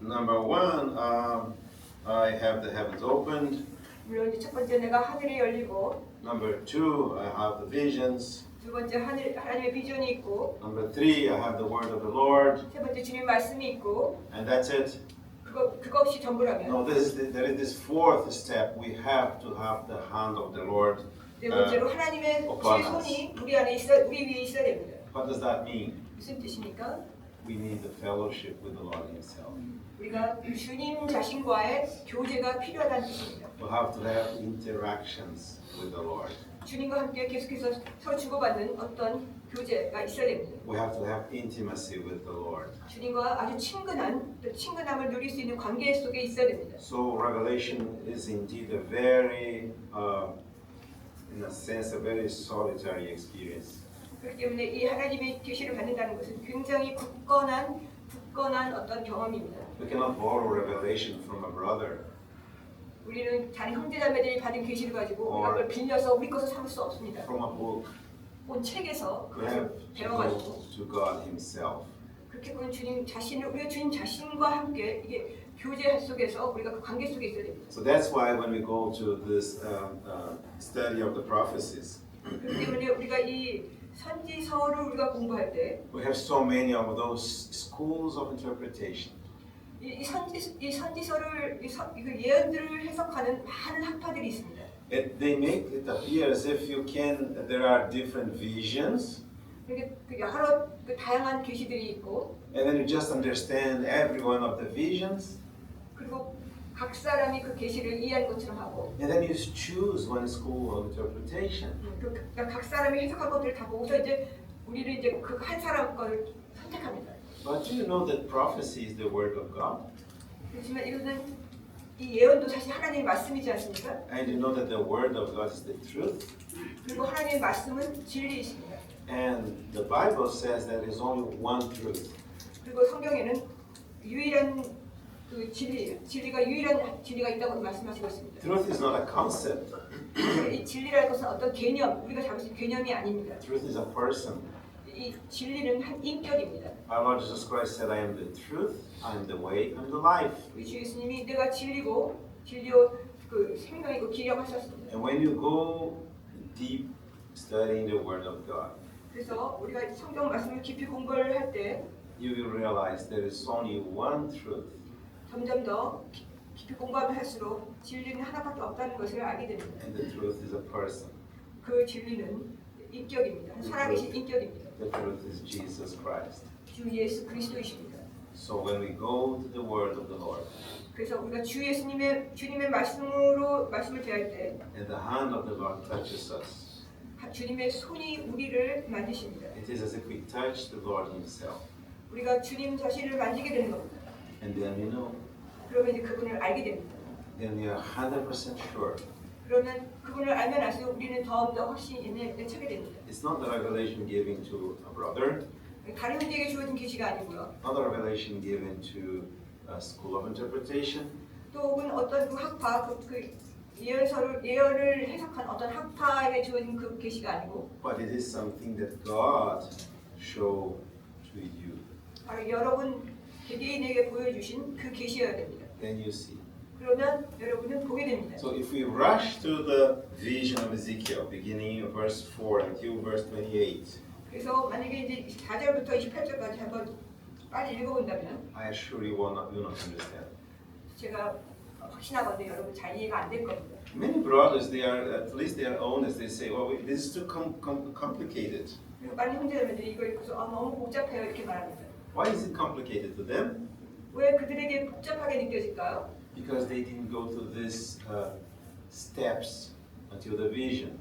Number one, I have the heavens opened. 물론 첫 번째 내가 하늘이 열리고 Number two, I have the visions. 두 번째 하나님의 비전이 있고 Number three, I have the word of the Lord. 세 번째 주님 말씀이 있고 And that's it. 그거 없이 전부라면 No, there is this fourth step. We have to have the hand of the Lord. 네 번째로 하나님의 주의 손이 우리 위에 있어야 됩니다. What does that mean? 무슨 뜻입니까? We need the fellowship with the Lord himself. 우리가 주님 자신과의 교제가 필요하다는 뜻입니다. We have to have interactions with the Lord. 주님과 함께 계속해서 서로 주고받는 어떤 교제가 있어야 됩니다. We have to have intimacy with the Lord. 주님과 아주 친근함을 누릴 수 있는 관계 속에 있어야 됩니다. So Revelation is indeed a very, in a sense, a very solitary experience. 그렇기 때문에 이 하나님의 계시를 받는다는 것은 굉장히 굳건한 굳건한 어떤 경험입니다. We cannot borrow revelation from a brother. 우리는 다른 형제자매들이 받은 계시를 가지고 우리가 Or- 그걸 빌려서 우리 것을 삼을 수 없습니다. From a book. 본 책에서 We have 그것을 to 배워가지고 go to God Himself. 그렇게 보는 주님 자신을 우리가 주님 자신과 함께 이게 교제 속에서 우리가 그 관계 속에 있어야 됩니다. So that's why when we go to this study of the prophecies, 그렇기 때문에 우리가 이 선지서를 우리가 공부할 때 we have so many of those schools of interpretation. 이 선지서를 그 예언들을 해석하는 많은 학파들이 있습니다. They make it appear as if there are different visions, 이렇게 그 여러 그 다양한 계시들이 있고 and then you just understand every one of the visions, 그리고 각 사람이 그 계시를 이해한 것처럼 하고 and then you choose one school of interpretation. 각 사람이 해석한 것들을 다 보고서 이제 우리는 이제 그 한 사람 걸 선택합니다. But do you know that prophecy is the word of God? 그렇지만 이거는 이 예언도 사실 하나님의 말씀이지 않습니까? And you know that the word of God is the truth? 그리고 하나님의 말씀은 진리이십니다. And the Bible says that there's only one truth. 그리고 성경에는 유일한 그 진리가 유일한 진리가 있다고 말씀하시고 있습니다. Truth is not a concept. 이 진리라는 것은 어떤 개념, 우리가 잡을 수 있는 개념이 아닙니다. Truth is a person. 이 진리는 한 인격입니다. Our Lord Jesus Christ said, I am the truth, I am the way, I am the life. 우리 주 예수님이 내가 진리고 진리요 그 생명이고 길이라고 하셨습니다. And when you go deep studying the Word of God, 그래서 우리가 성경 말씀을 깊이 공부를 할 때 you will realize there is only one truth. 점점 더 깊이 공부하면 할수록 진리는 하나밖에 없다는 것을 알게 됩니다. And the truth is a person. 그 진리는 인격입니다. 살아계신 인격입니다. The truth is Jesus Christ. 주 예수 그리스도이십니다. So when we go to the Word of the Lord, 그래서 우리가 주님의 말씀을 대할 때 and the hand of the Lord touches us, 주님의 손이 우리를 만지십니다. it is as if we touch the Lord Himself. 우리가 주님 자신을 만지게 되는 겁니다. And then we know, 그러면 이제 그분을 알게 됩니다. then we are 100% sure. 그러면 그분을 알면 알수록 우리는 더 확신에 차게 됩니다. It's not the revelation given to a brother, 다른 형제에게 주어진 계시가 아니고요. not the revelation given to a school of interpretation, 또 혹은 어떤 그 학파, 그 예언을 해석한 어떤 학파에게 주어진 그 계시가 아니고 but it is something that God showed to you. 바로 여러분 개개인에게 보여주신 그 계시여야 됩니다. Then you see. 그러면 여러분은 보게 됩니다. So if we rush to the vision of Ezekiel, beginning of verse 4 until verse 28, 그래서 만약에 이제 4절부터 28절까지 한번 빨리 읽어본다면 I assure you will not understand. 제가 확신하건대 여러분 잘 이해가 안 될 겁니다. Many brothers, they are at least they are honest. They say, "Well, this is too complicated." 그리고 많은 형제자매들이 이걸 읽고서 너무 복잡해요 이렇게 말합니다. Why is it complicated to them? 왜 그들에게 복잡하게 느껴질까요? Because they didn't go through these steps until the vision.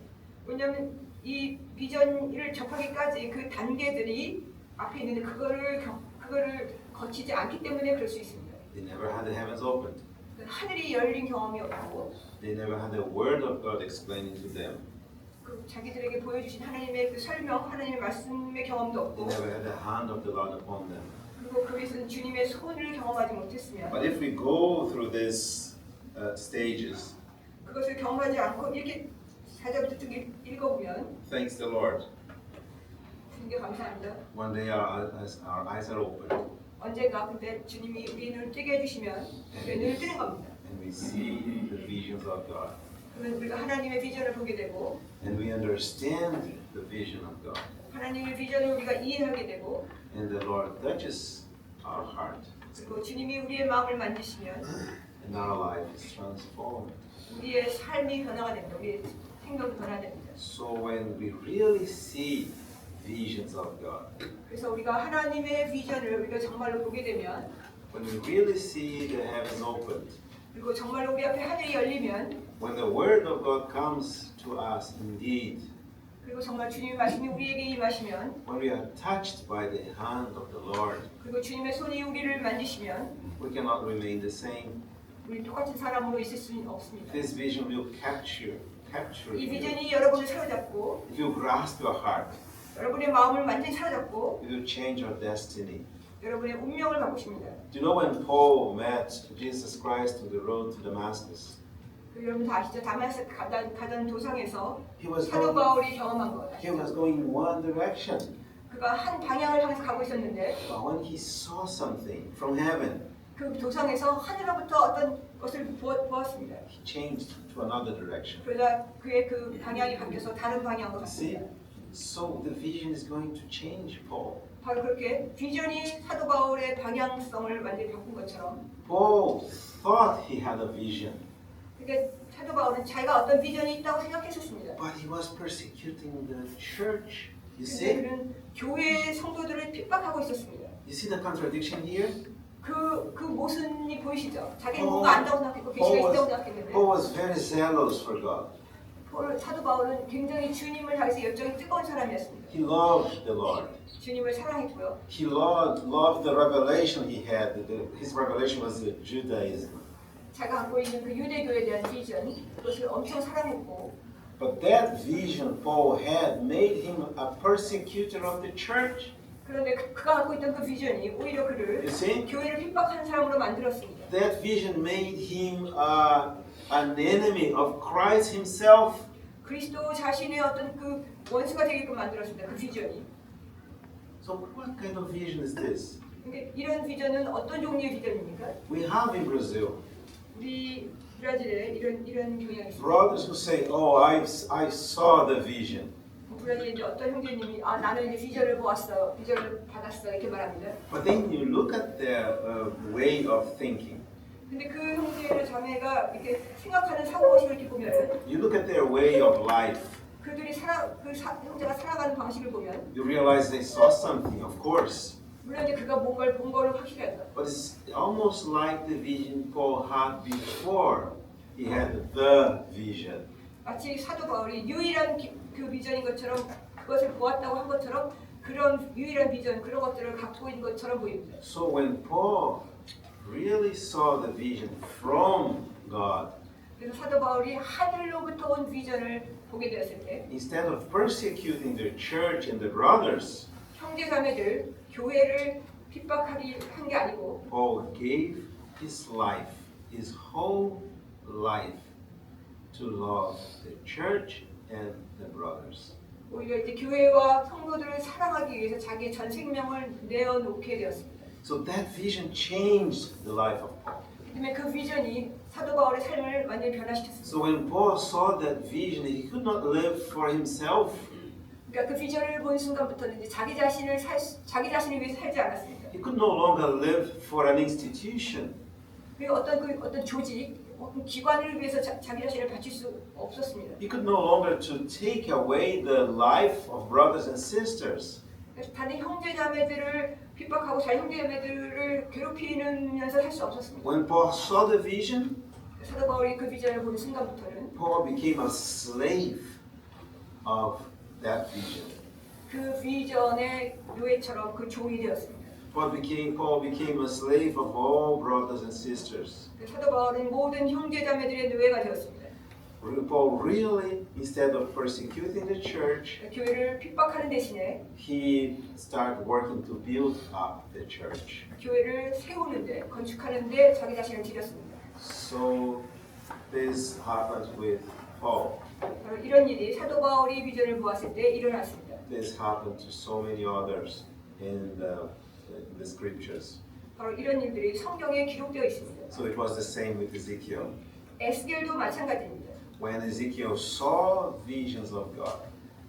왜냐하면 이 비전을 접하기까지 그 단계들이 앞에 있는데 그거를 거치지 않기 때문에 그럴 수 있습니다. They never had the heavens opened. 하늘이 열린 경험이 없고 They never had the word of God explaining to them. 그 자기들에게 보여주신 하나님의 그 설명, 하나님의 말씀의 경험도 They 없고 never had the hand of the Lord upon them. 그리고 거기서는 주님의 손을 경험하지 못했으면 But if we go through these stages, 그것을 경험하지 않고 이렇게 4절부터 쭉 읽어보면 thanks the Lord, 주님께 감사합니다. one day our eyes are opened 언젠가 근데 주님이 우리 눈을 뜨게 해주시면 우리의 눈을 뜨는 겁니다. and we see the visions of God. 그러면 우리가 하나님의 비전을 보게 되고 And we understand the vision of God. 하나님의 비전을 우리가 이해하게 되고 And the Lord touches our heart. 그리고 주님이 우리의 마음을 만지시면 And our life is transformed. 우리의 삶이 변화가 됩니다. 우리의 생각이 변화됩니다. So when we really see visions of God, 그래서 우리가 하나님의 비전을 우리가 정말로 보게 되면 when we really see the heavens opened, 그리고 정말로 우리 앞에 하늘이 열리면 when the word of God comes to us indeed, 그리고 정말 주님의 말씀이 우리에게 임하시면 when we are touched by the hand of the Lord, 그리고 주님의 손이 우리를 만지시면 we cannot remain the same. 우리 똑같은 사람으로 있을 수는 없습니다. This vision will capture 이 you. 비전이 여러분을 사로잡고 It will grasp your heart. 여러분의 마음을 완전히 사로잡고 It will change your destiny. 여러분의 운명을 바꾸십니다. Do you know when Paul met Jesus Christ on the road to Damascus? 여러분 다 아시죠? 다마스 가던 도상에서 He was 사도 going, 바울이 경험한 것. he was going in one direction. 그가 한 방향을 향해서 가고 있었는데 But when he saw something from heaven, 그 도상에서 하늘로부터 어떤 것을 보았습니다. he changed to another direction. 그러다 그의 그 방향이 바뀌어서 다른 방향으로 See? 갔습니다. So the vision is going to change Paul. 바로 그렇게 비전이 사도 바울의 방향성을 완전히 바꾼 것처럼 Paul thought he had a vision, 그러니까 사도 바울은 자기가 어떤 비전이 있다고 생각했었습니다. but he was persecuting the church. You 근데 see? 그는 교회의 성도들을 핍박하고 있었습니다. You see the contradiction here? 그 모순이 보이시죠? 자기는 어, 뭔가 안다고 생각했고 계시가 있다고 생각했는데 Paul was very zealous for God. 사도 바울은 굉장히 주님을 향해서 열정이 뜨거운 사람이었습니다. He loved the Lord. 주님을 사랑했고요. He loved the revelation he had. His revelation was Judaism. 자가 갖고 있는 그 유대교에 대한 비전 그것을 엄청 사랑했고 But that vision Paul had made him a persecutor of the church. 그런데 그가 갖고 있던 그 비전이 오히려 그를 You see? 교회를 핍박하는 사람으로 만들었습니다. That vision made him an enemy of Christ himself. 그리스도 자신의 어떤 그 원수가 되게끔 만들었습니다. 그 비전이. So what kind of vision is this? 근데 이런 비전은 어떤 종류의 비전입니까? We have in Brazil 우리 브라질에 이런 경향이 있습니다. brothers who say, "Oh, I saw the vision." 브라질에 이제 어떤 형제님이 나는 이제 비전을 보았어, 비전을 받았어 이렇게 말합니다. But then you look at their way of thinking. 근데 그 형제나 자매가 이렇게 생각하는 사고방식을 이렇게 보면은 You look at their way of life. 그들이 형제가 살아가는 방식을 보면 You realize they saw something, of course. 물론 이제 그가 뭔가를 본 거는 확실하다. But it's almost like the vision Paul had before he had the vision. 마치 사도 바울이 유일한 그 비전인 것처럼 그것을 보았다고 한 것처럼 그런 유일한 비전 그런 것들을 갖고 있는 것처럼 보입니다. So when Paul really saw the vision from God, 그래서 사도 바울이 하늘로부터 온 비전을 보게 되었을 때 instead of persecuting the church and the brothers, 형제자매들 교회를 핍박하기 한 게 아니고 Paul gave his life, his whole life, to love the church and the brothers. 오히려 이제 교회와 성도들을 사랑하기 위해서 자기의 전 생명을 내어놓게 되었습니다. So that vision changed the life of Paul. 그다음에 그 비전이 사도 바울의 삶을 완전히 변화시켰습니다. So when Paul saw that vision, he could not live for himself. 그러니까 그 비전을 본 순간부터는 이제 자기 자신을 위해서 살지 않았습니다. He could no longer live for an institution. 그리고 어떤 조직, 어떤 기관을 위해서 자기 자신을 바칠 수 없었습니다. He could no longer to take away the life of brothers and sisters. 그래서 다른 형제자매들을 핍박하고 자기 형제자매들을 괴롭히면서 살 수 없었습니다. When Paul saw the vision, 사도 바울이 그 비전을 보는 순간부터는 Paul became a slave of that vision. 그 비전의 노예처럼 그 종이 되었습니다. Paul became a slave of all brothers and sisters. 사도 바울은 모든 형제자매들의 노예가 되었습니다. Paul really, instead of persecuting the church, 교회를 핍박하는 대신에 he started working to build up the church. 교회를 세우는데, 건축하는데 자기 자신을 들였습니다. So this happened with Paul. 바로 이런 일이 사도 바울이 비전을 보았을 때 일어났습니다. This happened to so many others in the scriptures. 바로 이런 일들이 성경에 기록되어 있습니다. So it was the same with Ezekiel. 에스겔도 마찬가지입니다. When Ezekiel saw visions of God,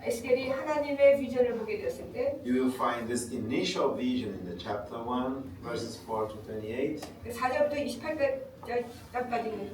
에스겔이 하나님의 비전을 보게 되었을 때 you will find this initial vision in the chapter 1, verses 4 to 28. 4절부터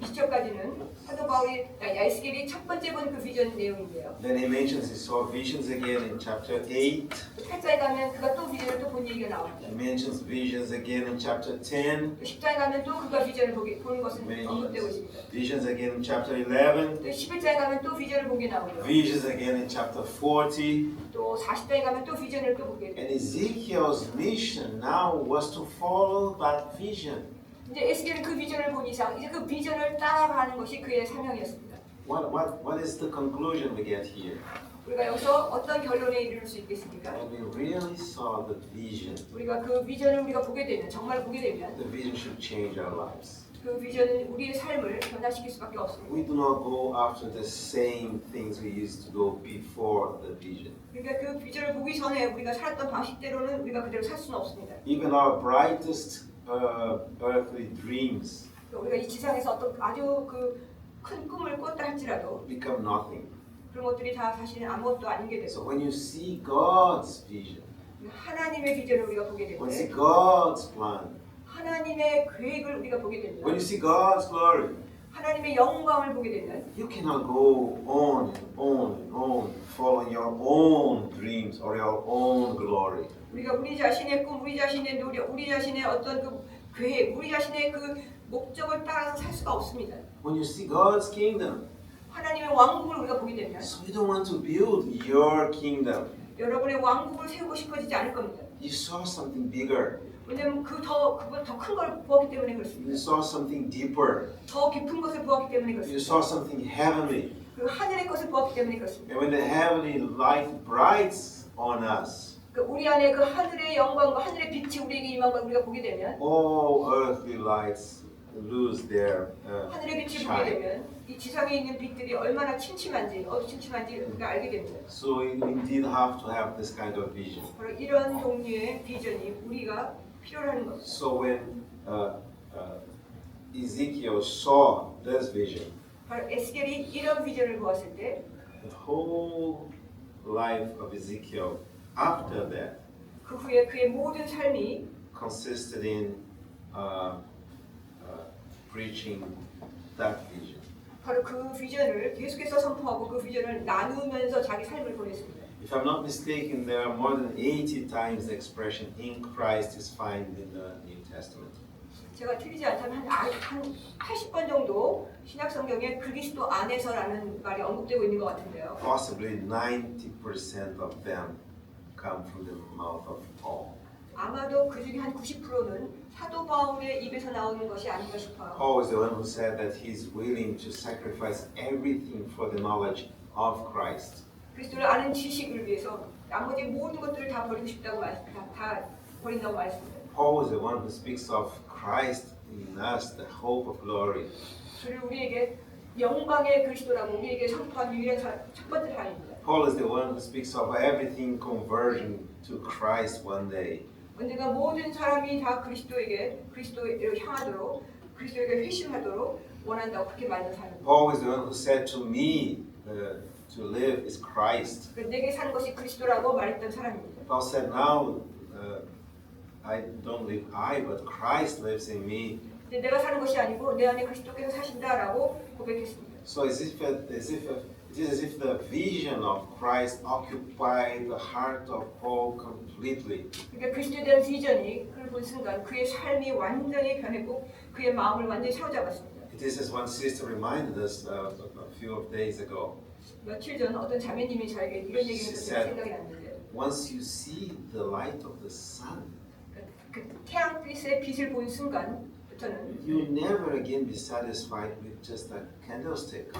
20절까지는 사도 바울이 에스겔이 첫 번째 본 그 비전 내용인데요. Then he mentions he saw visions again in chapter 8. 8장에 가면 그가 또 비전을 또 본 얘기가 나옵니다. He mentions visions again in chapter 10. 10장에 가면 또 그가 비전을 보는 것은 언급되고 있습니다. Visions again in chapter 11. 또 11장에 가면 또 비전을 보게 나오고요. Visions again in chapter 40. 또 40장에 가면 또 비전을 또 보게 돼요. And Ezekiel's mission now was to follow that vision. 이제 에스겔은 그 비전을 본 이상 이제 그 비전을 따라가는 것이 그의 사명이었습니다. what is the conclusion we get here? 우리가 여기서 어떤 결론에 이를 수 있겠습니까? When we really saw the vision, 우리가 그 비전을 우리가 보게 되면 정말 보게 되면 the vision should change our lives. 그 비전은 우리의 삶을 변화시킬 수밖에 없습니다. We do not go after the same things we used to go before the vision. 그러니까 그 비전을 보기 전에 우리가 살았던 방식대로는 우리가 그대로 살 수는 없습니다. Even our brightest earthly dreams 우리가 이 지상에서 어떤 아주 그 큰 꿈을 꿨다 할지라도 become nothing. 그런 것들이 다 사실은 아무것도 아닌 게 So 되고 when you see God's vision, 하나님의 비전을 우리가 보게 될 when you see 때 God's plan, 하나님의 계획을 우리가 보게 됩니다. when you see God's glory, 하나님의 영광을 보게 되면 you cannot go on and on and on following your own dreams or your own glory. 우리가 우리 자신의 꿈, 우리 자신의 노력, 우리 자신의 어떤 그 계획, 우리 자신의 그 목적을 따라서 살 수가 없습니다. When you see God's kingdom, 하나님의 왕국을 우리가 보게 되면 so you don't want to build your kingdom. 여러분의 왕국을 세우고 싶어지지 않을 겁니다. You saw something bigger. 왜냐하면 그보다 더 큰 걸 보았기 때문에 You 그렇습니다. saw something deeper. 더 깊은 것을 보았기 때문에 You 그렇습니다. saw something heavenly. 그 하늘의 것을 보았기 때문에 그렇습니다. And when the heavenly light brights on us, 그 우리 안에 그 하늘의 영광과 하늘의 빛이 우리에게 임한 걸 우리가 보게 되면 all earthly lights lose their 하늘의 빛이 보게 shine. 되면 이 지상에 있는 빛들이 얼마나 침침한지 우리가 알게 됩니다. So we indeed have to have this kind of vision. 바로 이런 종류의 비전이 우리가 필요하는 것입니다. So when Ezekiel saw this vision, 바로 에스겔이 이런 비전을 보았을 때 the whole life of Ezekiel after that 그 후에 그의 모든 삶이 consisted in preaching that vision. 바로 그 비전을 계속해서 선포하고 그 비전을 나누면서 자기 삶을 보냈습니다. If I'm not mistaken, there are more than 80 times the expression "in Christ" is found in the New Testament. 제가 틀리지 않다면 한 80번 정도 신약 성경에 그리스도 안에서라는 말이 언급되고 있는 것 같은데요. Possibly 90% of them come from the mouth of Paul. 아마도 그 중에 한 90%는 사도 바울의 입에서 나오는 것이 아닌가 싶어요. Paul is the one who said that he's willing to sacrifice everything for the knowledge of Christ. 그리스도를 아는 지식을 위해서 나머지 모든 것들을 다 버리고 싶다고 다 버린다고 말했습니다. Paul is the one who speaks of Christ in us, the hope of glory. 그를 우리에게 영광의 그리스도라고 우리에게 선포한 유일한 첫 번째 사람입니다. Paul is the one who speaks of everything conversion to Christ one day. 언젠가 모든 사람이 다 그리스도를 향하도록 그리스도에게 회심하도록 원한다고 그렇게 말하는 사람입니다. Paul is the one who said to me, to live is Christ. 내게 사는 것이 그리스도라고 말했던 사람입니다. Paul said, now I don't live I, but Christ lives in me. 근데 내가 사는 것이 아니고 내 안에 그리스도께서 사신다라고 고백했습니다. So it is as if the vision of Christ occupied the heart of Paul completely. 그러니까 그리스도에 대한 비전이 그를 본 순간 그의 삶이 완전히 변했고 그의 마음을 완전히 사로잡았습니다. It is as one sister reminded us a few days ago. 며칠 전 어떤 자매님이 저에게 이런 얘기를 해서 제가 생각이 났는데 Once you see the light of the sun, 그 태양빛의 빛을 본 순간부터는 you never again be satisfied with just a candlestick.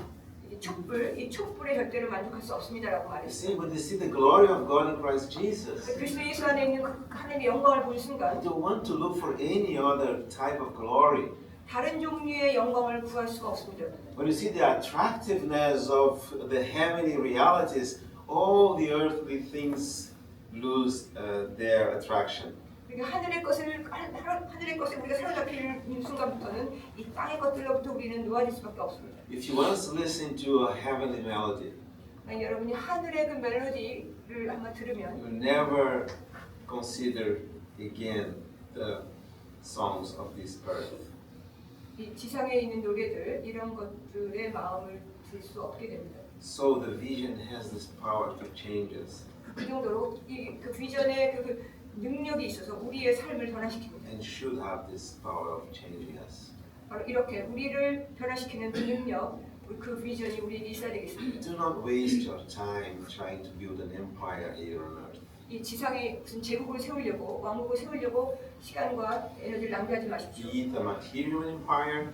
이 촛불에 절대로 만족할 수 없습니다라고 You 말했어요. see, when you see the glory of God in Christ Jesus, 그리스도 예수 안에 있는 그 하나님의 영광을 본 순간 you don't want to look for any other type of glory. 다른 종류의 영광을 구할 수가 없습니다. When you see the attractiveness of the heavenly realities, all the earthly things lose their attraction. 그러니까 하늘의 것을 우리가 사로잡히는 순간부터는 이 땅의 것들로부터 우리는 놓아질 수밖에 없습니다. If you once listen to a heavenly melody, 만약 여러분이 하늘의 그 멜로디를 한번 들으면 you will never consider again the songs of this earth. 이 지상에 있는 노래들 이런 것들의 마음을 들 수 없게 됩니다. So the vision has this power to change us 그 정도로 그 비전의 그 능력이 있어서 우리의 삶을 변화시킵니다. and should have this power of changing us. 바로 이렇게 우리를 변화시키는 그 능력, 그 비전이 우리에게 있어야 되겠습니다. Do not waste your time trying to build an empire here on earth. 이 지상에 무슨 제국을 세우려고 왕국을 세우려고 시간과 에너지를 낭비하지 마십시오. Be it a material empire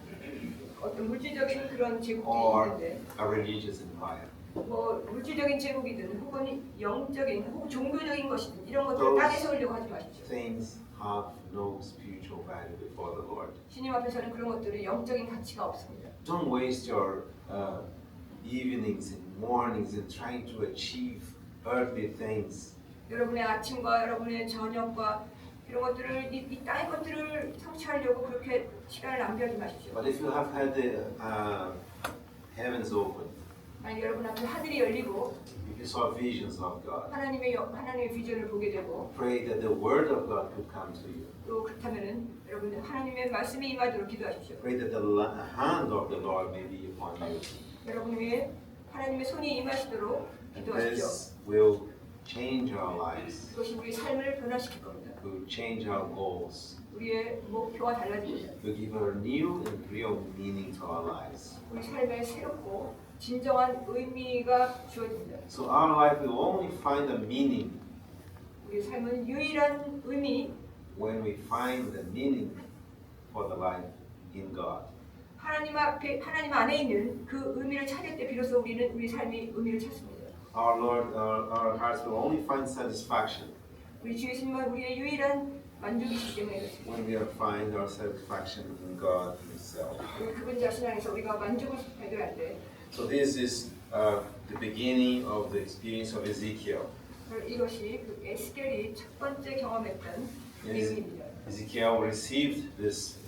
어떤 물질적인 그런 제국이 or 있는데 a religious empire. 뭐 물질적인 제국이든 혹은 영적인 혹은 종교적인 것이든 이런 것들을 Those 땅에 세우려고 하지 마십시오. things have no spiritual value before the Lord. 주님 앞에서는 그런 것들이 영적인 가치가 없습니다. Don't waste your evenings and mornings in trying to achieve earthly things. 여러분의 아침과 여러분의 저녁과 이런 것들을 이 땅의 것들을 성취하려고 그렇게 시간을 낭비하지 마십시오. But if you have had the heavens open, 만약 여러분 앞에 하늘이 열리고 if you saw visions of God, 하나님의 비전을 보게 되고 pray that the word of God could come to you. 또 그렇다면은 여러분 하나님의 말씀이 임하도록 기도하십시오. Pray that the hand of the Lord may be upon you. 여러분 위에 하나님의 손이 임하시도록 And 기도하십시오. this will change our lives. 그것이 우리 삶을 변화시킬 겁니다. Will change our goals. 우리의 목표가 달라집니다. Will give a new and real meaning to our lives. 우리 삶에 새롭고 진정한 의미가 주어집니다. So our life will only find a meaning 우리 삶은 유일한 의미, when we find the meaning for the life in God. 하나님 안에 있는 그 의미를 찾을 때 비로소 우리는 우리 삶이 의미를 찾습니다. Our Lord, our hearts will only find satisfaction 우리 주 예수님은 우리의 유일한 만족이시기 때문에 그렇습니다. when we find our satisfaction in God Himself. 그분 자신 안에서 우리가 만족을 발견할 때 So this is the beginning of the experience of Ezekiel. 이것이 그 에스겔이 첫 번째 경험했던 내용입니다. Ezekiel received this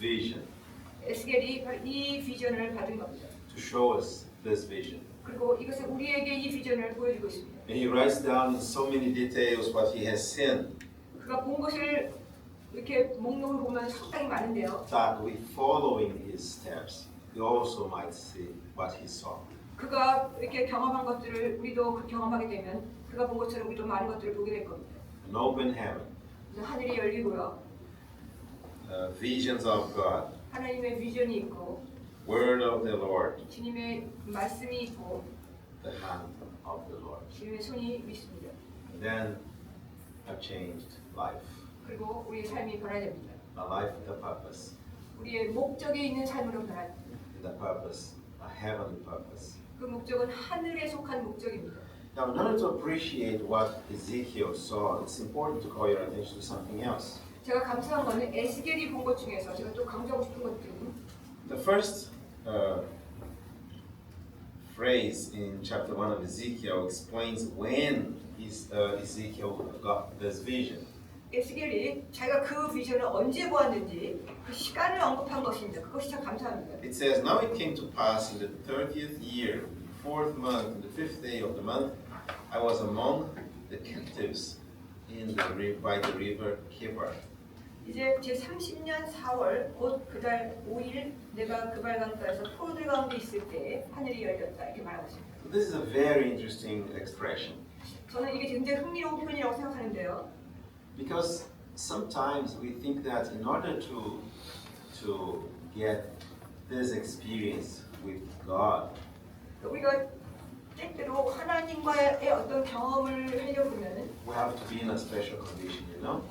vision 에스겔이 이 비전을 받은 겁니다. to show us this vision. 그리고 이것은 우리에게 이 비전을 보여주고 있습니다. And he writes down in so many details what he has seen 그가 본 것을 이렇게 목록을 보면 상당히 많은데요. that we following his steps, we also might see what he saw. 그가 이렇게 경험한 것들을 우리도 그 경험하게 되면 그가 본 것처럼 우리도 많은 것들을 보게 될 겁니다. An open heaven, 그래서 하늘이 열리고요. visions of God, 하나님의 비전이 있고 word of the Lord, 주님의 말씀이 있고 the hand of the Lord. 주님의 손이 있습니다. And then a changed life, 그리고 우리의 삶이 변화됩니다. a life with a purpose, 우리의 목적이 있는 삶으로 변화됩니다. and the purpose, a heavenly purpose. 그 목적은 하늘에 속한 목적입니다. Now, in order to appreciate what Ezekiel saw, it's important to call your attention to something else. 제가 감사한 거는 에스겔이 본 것 중에서 제가 또 강조하고 싶은 것들은 The first phrase in chapter 1 of Ezekiel explains when Ezekiel got this vision. 에스겔이 자기가 그 비전을 언제 보았는지 그 시간을 언급한 것입니다. 그것이 참 감사합니다. It says, Now it came to pass in the 30th year, 4th month, in the 5th day of the month, I was among the captives by the river Kidron. 이제 제 30년 4월 곧 그달 5일 내가 그발 강가에서 포로들 가운데 있을 때 하늘이 열렸다 이렇게 말하고 있습니다. So this is a very interesting expression 저는 이게 굉장히 흥미로운 표현이라고 생각하는데요. because sometimes we think that in order to get this experience with God, 우리가 때때로 하나님과의 어떤 경험을 하려면 we have to be in a special condition, you know?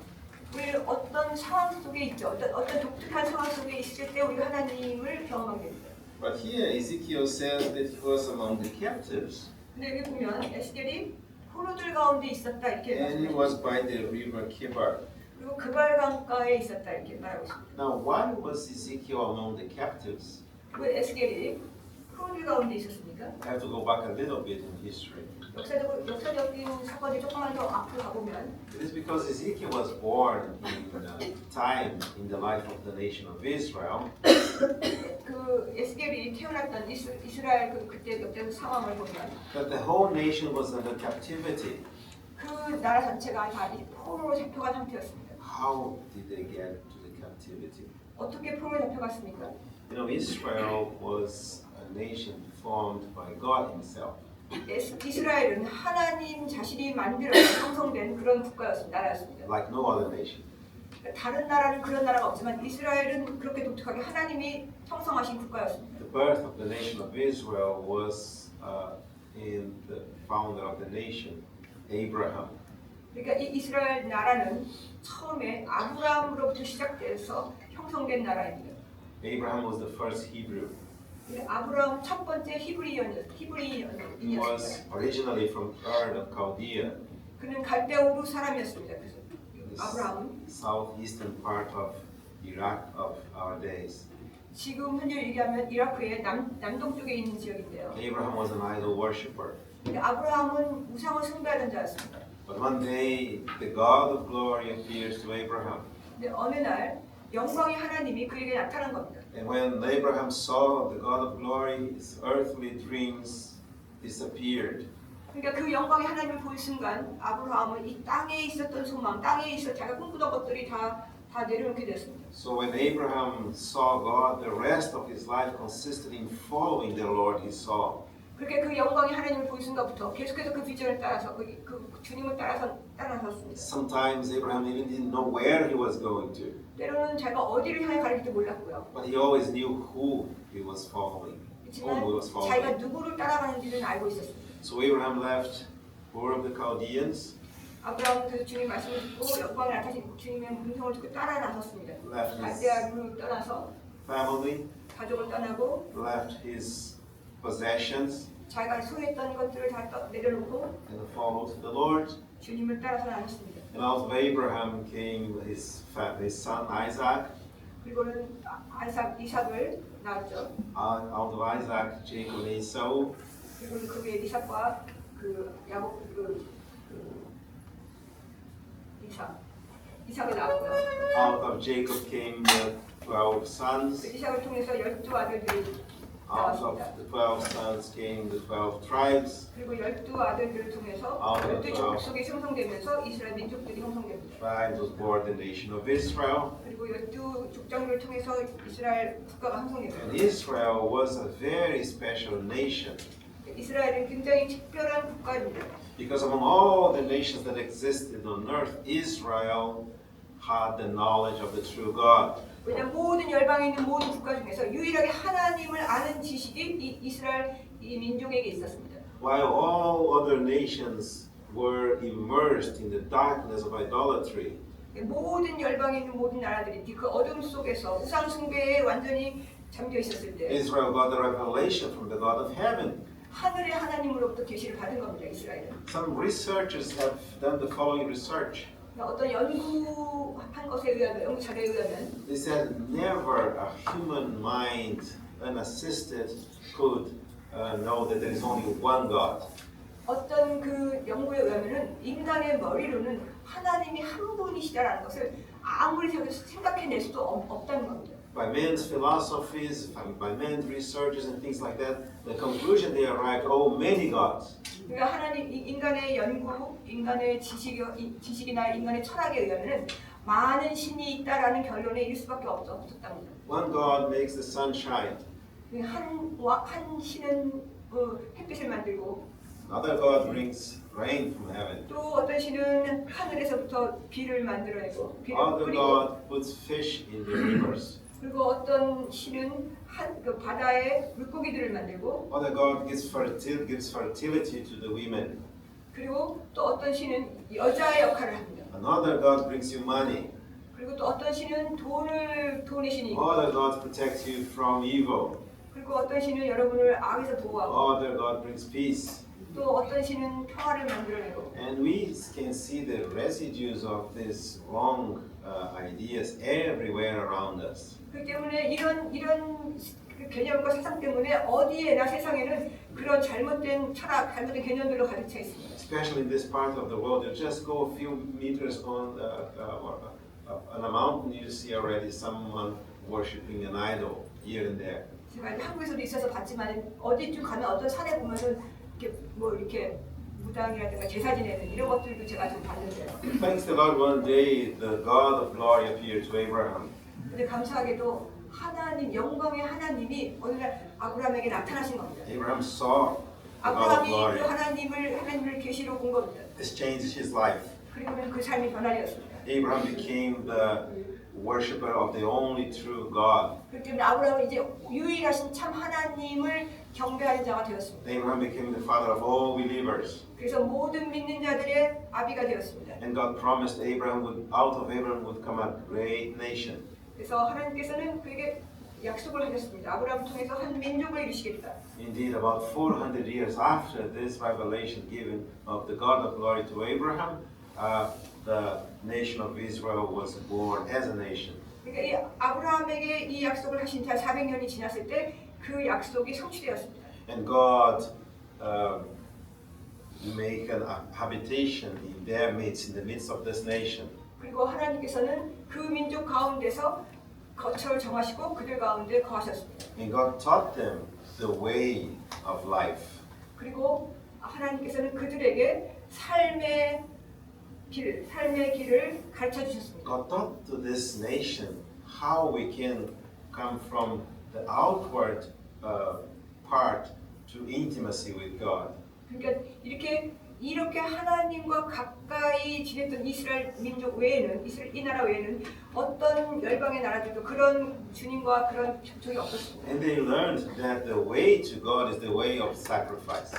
우리는 어떤 상황 속에 있죠. 어떤 독특한 상황 속에 있을 때 우리가 하나님을 경험하게 됩니다. But here Ezekiel says that he was among the captives 근데 여기 보면 에스겔이 포로들 가운데 있었다 이렇게 and he was by the river Kidron. 그리고 그발 강가에 있었다 이렇게 말하고 있습니다. Now, why was Ezekiel among the captives? 왜 에스겔이 포로들 가운데 있었습니까? I have to go back a little bit in history. 역사적인 사건이 조금만 더 앞으로 가보면 It is because Ezekiel was born in a time in the life of the nation of Israel 그 에스겔이 태어났던 이스라엘 그때 역대 상황을 보면 that the whole nation was under captivity. 그 나라 자체가 다 포로로 잡혀간 상태였습니다. How did they get to the captivity? 어떻게 포로로 잡혀갔습니까? You know, Israel was a nation formed by God Himself. 이스라엘은 하나님 자신이 만들어서 형성된 그런 국가였습니다. 나라였습니다. Like no other nation. 다른 나라는 그런 나라가 없지만 이스라엘은 그렇게 독특하게 하나님이 형성하신 국가였습니다. The birth of the nation of Israel was in the founder of the nation, Abraham. 그러니까 이 이스라엘 나라는 처음에 아브라함으로부터 시작돼서 형성된 나라입니다. Abraham was the first Hebrew. 아브라함 첫 번째 He 히브리인이었습니다. was originally from Ur of Chaldea, 그는 갈대우르 사람이었습니다. 그래서 in the 아브라함 southeastern part of Iraq of our days. 지금 현재 얘기하면 이라크의 남동 쪽에 있는 지역인데요. Abraham was an idol worshipper. 근데 아브라함은 우상을 숭배하던 자였습니다. But one day, the God of glory appears to Abraham. 근데 어느 날 영광의 하나님이 그에게 나타난 겁니다. And when Abraham saw the God of glory, his earthly dreams disappeared. 그러니까 그 영광의 하나님을 본 순간 아브라함은 이 땅에 있었던 소망, 땅에 있어 자기가 꿈꾸던 것들이 다 내려놓게 됐습니다. So when Abraham saw God, the rest of his life consisted in following the Lord he saw. 그렇게 그 영광의 하나님을 본 순간부터 계속해서 그 비전을 따라서 그 주님을 따라섰습니다. Sometimes Abraham even didn't know where he was going to, 때로는 자기가 어디를 향해 가는지도 몰랐고요. but he always knew who he was following, whom he was 그렇지만 자기가 following. 누구를 따라가는지는 알고 있었습니다. So Abraham left Ur of the Chaldeans, 아브라함은 그 주님 말씀을 듣고 영광을 나타내신 주님의 음성을 듣고 따라 나섰습니다. left his 갈대아를 떠나서 family, 가족을 떠나고 left his possessions, 자기가 소유했던 것들을 다 내려놓고 and followed the Lord. 주님을 따라서 나섰습니다. And out of Abraham came his son Isaac. 그리고는 이삭을 낳았죠. Out of Isaac, Jacob and Esau. 그리고 그 위에 이삭과 그 야곱 이삭을 낳았고요. Out of Jacob came the 12 sons. 그 이삭을 통해서 12아들들이 Out 나왔습니다. of the 12 sons came the 12 tribes. 그리고 12아들들을 통해서 12족 속이 형성되면서 이스라엘 민족들이 형성됩니다. Tribes was born the nation of Israel. 그리고 12족장들을 통해서 이스라엘 국가가 형성됩니다. And Israel was a very special nation 이스라엘은 굉장히 특별한 국가입니다. because among all the nations that existed on earth, Israel had the knowledge of the true God. 왜냐하면 모든 열방에 있는 모든 국가 중에서 유일하게 하나님을 아는 지식이 이 이스라엘 이 민족에게 있었습니다. While all other nations were immersed in the darkness of idolatry, 모든 열방에 있는 모든 나라들이 그 어둠 속에서 우상 숭배에 완전히 잠겨 있었을 때 Israel got the revelation from the God of heaven. 하늘의 하나님으로부터 계시를 받은 겁니다. 이스라엘은. Some researchers have done the following research. 어떤 연구한 것에 의하면 연구자료에 의하면 They said never a human mind unassisted could know that there is only one God. 어떤 그 연구에 의하면은 인간의 머리로는 하나님이 한 분이시다라는 것을 아무리 생각해낼 수도 없다는 겁니다. By men's philosophies, by men's researches and things like that, the conclusion they arrived, oh, many gods. 그러니까 하나님 인간의 연구, 인간의 지식이나 인간의 철학에 의하면은 많은 신이 있다라는 결론에 이를 수밖에 없었답니다. One God makes the sun shine. 한 신은 햇빛을 만들고 Another God brings rain from heaven. 또 어떤 신은 하늘에서부터 비를 만들어내고 Other 그리고 God puts fish in the rivers. 그리고 어떤 신은 그 바다에 물고기들을 만들고 Other God gives fertility to the women. 그리고 또 어떤 신은 여자의 역할을 합니다. Another God brings you money. 그리고 또 어떤 신은 돈의 신이고 Other God protects you from evil. 그리고 어떤 신은 여러분을 악에서 보호하고 Other God brings peace. 또 어떤 신은 평화를 만들어내고 And we can see the residues of these wrong ideas everywhere around us. 그렇기 때문에 이런 개념과 사상 때문에 어디에나 세상에는 그런 잘못된 철학, 잘못된 개념들로 가득 차 있습니다. Especially in this part of the world, you just go a few meters on a mountain, you see already someone worshiping an idol here and there. 제가 한국에서도 있어서 봤지만 어디쯤 가면 어떤 산에 보면은 이렇게 무당이라든가 제사 지내는 이런 것들도 제가 좀 봤는데요. Thanks to God, one day the God of glory appeared to Abraham. 근데 감사하게도 하나님 영광의 하나님이 어느 날 아브라함에게 나타나신 겁니다. Abraham saw the God of 아브라함이 glory. 그 하나님을 계시로 본 겁니다. This changed his life. 그리고는 그 삶이 변화되었습니다. Abraham became the worshipper of the only true God. 그렇기 때문에 아브라함은 이제 유일하신 참 하나님을 경배하는 자가 되었습니다. Abraham became the father of all believers. 그래서 모든 믿는 자들의 아비가 되었습니다. And God promised Abraham out of Abraham would come a great nation. 그래서 하나님께서는 그에게 약속을 하셨습니다. 아브라함을 통해서 한 민족을 이루시겠다. Indeed, about 400 years after this revelation given of the God of glory to Abraham, the nation of Israel was born as a nation. 그러니까 이 아브라함에게 이 약속을 하신 지 400년이 지났을 때 그 약속이 성취되었습니다. And God make an habitation in their midst, in the midst of this nation. 그리고 하나님께서는 그 민족 가운데서 거처를 정하시고 그들 가운데 거하셨습니다. And God taught them the way of life. 그리고 하나님께서는 그들에게 삶의 길을 가르쳐 주셨습니다. God taught to this nation how we can come from the outward part to intimacy with God. 그러니까 이렇게 하나님과 가까이 지냈던 이스라엘 민족 외에는 이 나라 외에는 어떤 열방의 나라들도 그런 주님과 그런 접촉이 없었습니다. And they learned that the way to God is the way of sacrifice.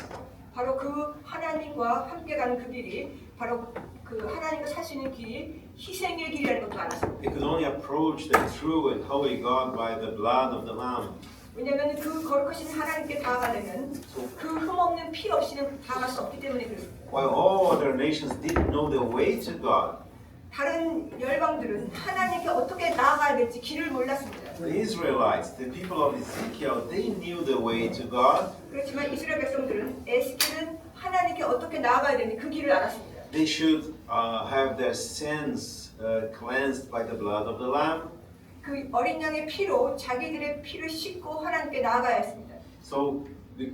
바로 그 하나님과 함께 가는 그 길이 바로 그 하나님과 살 수 있는 길이 희생의 길이라는 것도 알았습니다. They could only approach the true and holy God by the blood of the Lamb. 왜냐하면 그 거룩하신 하나님께 다가가려면 그 흠없는 피 없이는 다가갈 수 없기 때문에 그렇습니다. While all other nations didn't know the way to God, 다른 열방들은 하나님께 어떻게 나아가야 될지 길을 몰랐습니다. the Israelites, the people of Ezekiel, they knew the way to God. 그렇지만 이스라엘 백성들은 에스겔은 하나님께 어떻게 나아가야 되는지 그 길을 알았습니다. They should have their sins cleansed by the blood of the Lamb. 그 어린 양의 피로 자기들의 피를 씻고 하나님께 나아가야 했습니다. So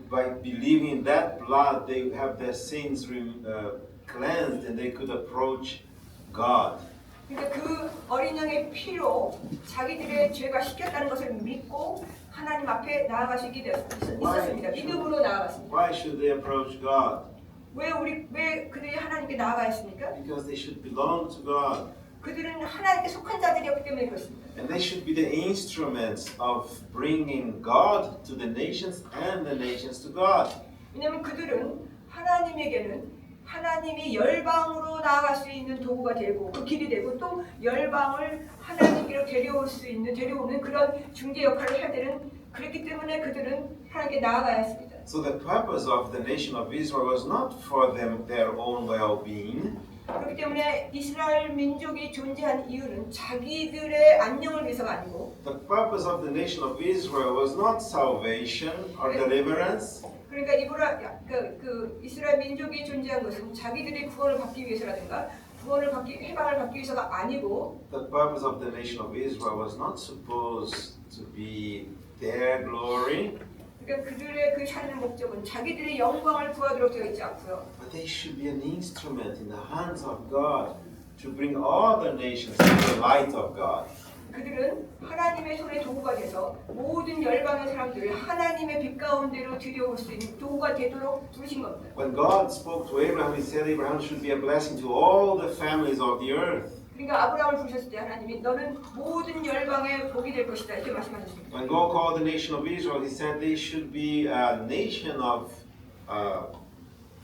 by believing in that blood, they have their sins cleansed and they could approach God. 그러니까 그 어린 양의 피로 자기들의 죄가 씻겼다는 것을 믿고 하나님 앞에 나아갈 수 있게 있었습니다. 믿음으로 나아갔습니다. Why should they approach God? 왜 그들이 하나님께 나아가야 했습니까? Because they should belong to God. 그들은 하나님께 속한 자들이었기 때문에 그렇습니다. And they should be the instruments of bringing God to the nations and the nations to God. 왜냐하면 그들은 하나님에게는 하나님이 열방으로 나아갈 수 있는 도구가 되고 그 길이 되고 또 열방을 하나님께로 데려오는 그런 중재 역할을 해야 되는 그렇기 때문에 그들은 하나님께 나아가야 했습니다. So the purpose of the nation of Israel was not for them their own well-being. 그렇기 때문에 이스라엘 민족이 존재한 이유는 자기들의 안녕을 위해서가 아니고 The purpose of the nation of Israel was not salvation or deliverance. 그러니까 이스라엘 민족이 존재한 것은 자기들의 구원을 받기 위해서라든가 해방을 받기 위해서가 아니고 The purpose of the nation of Israel was not supposed to be their glory, 그러니까 그들의 그 사는 목적은 자기들의 영광을 구하도록 되어 있지 않고요. but they should be an instrument in the hands of God to bring all the nations to the light of God. 그들은 하나님의 손에 도구가 돼서 모든 열방의 사람들을 하나님의 빛 가운데로 들여올 수 있는 도구가 되도록 부르신 겁니다. When God spoke to Abraham, He said Abraham should be a blessing to all the families of the earth. 그러니까 아브라함을 부르셨을 때 하나님이 너는 모든 열방의 복이 될 것이다 이렇게 말씀하셨습니다. When God called the nation of Israel, He said they should be a nation of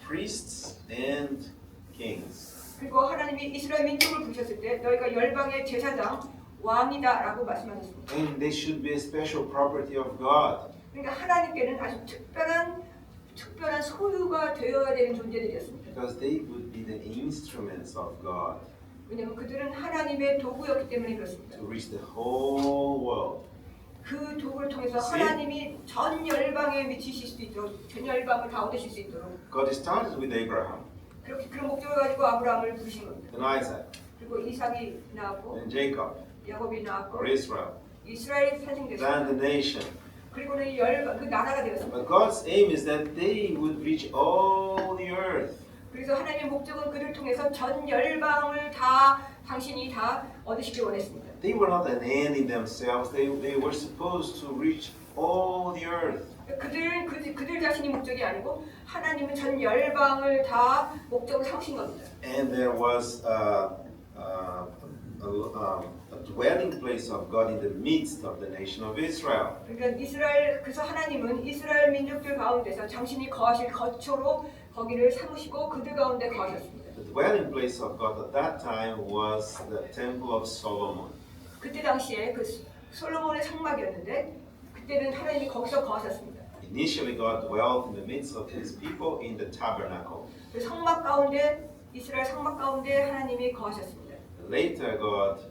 priests and kings. 그리고 하나님이 이스라엘 민족을 부르셨을 때 너희가 열방의 제사장 왕이다라고 말씀하셨습니다. And they should be a special property of God. 그러니까 하나님께는 아주 특별한 소유가 되어야 되는 존재들이었습니다. Because they would be the instruments of God 왜냐하면 그들은 하나님의 도구였기 때문에 그렇습니다. to reach the whole world. 그 도구를 통해서 하나님이 전 열방에 미치실 수 있도록 전 열방을 다 얻으실 수 있도록 God started with Abraham 그렇게 그런 목적을 가지고 아브라함을 부르신 겁니다. and Isaac 그리고 이삭이 나왔고 and Jacob 야곱이 나왔고 or Israel, 이스라엘이 then 탄생됐습니다. the nation. 그리고는 그 나라가 되었습니다. But God's aim is that they would reach all the earth. 그래서 하나님의 목적은 그를 통해서 전 열방을 당신이 다 얻으시길 원했습니다. They were not an end in themselves. They were supposed to reach all the earth. 그들 자신이 목적이 아니고 하나님은 전 열방을 다 목적으로 삼으신 겁니다. And there was a dwelling place of God in the midst of the nation of Israel. 그러니까 그래서 하나님은 이스라엘 민족들 가운데서 당신이 거하실 거처로 거기를 삼으시고 그들 가운데 거하셨습니다. The dwelling place of God at that time was the Temple of Solomon. 그때 당시에 솔로몬의 성막이었는데 그때는 하나님이 거기서 거하셨습니다. Initially, God dwelt in the midst of His people in the tabernacle. 그 성막 가운데 이스라엘 성막 가운데 하나님이 거하셨습니다. Later, God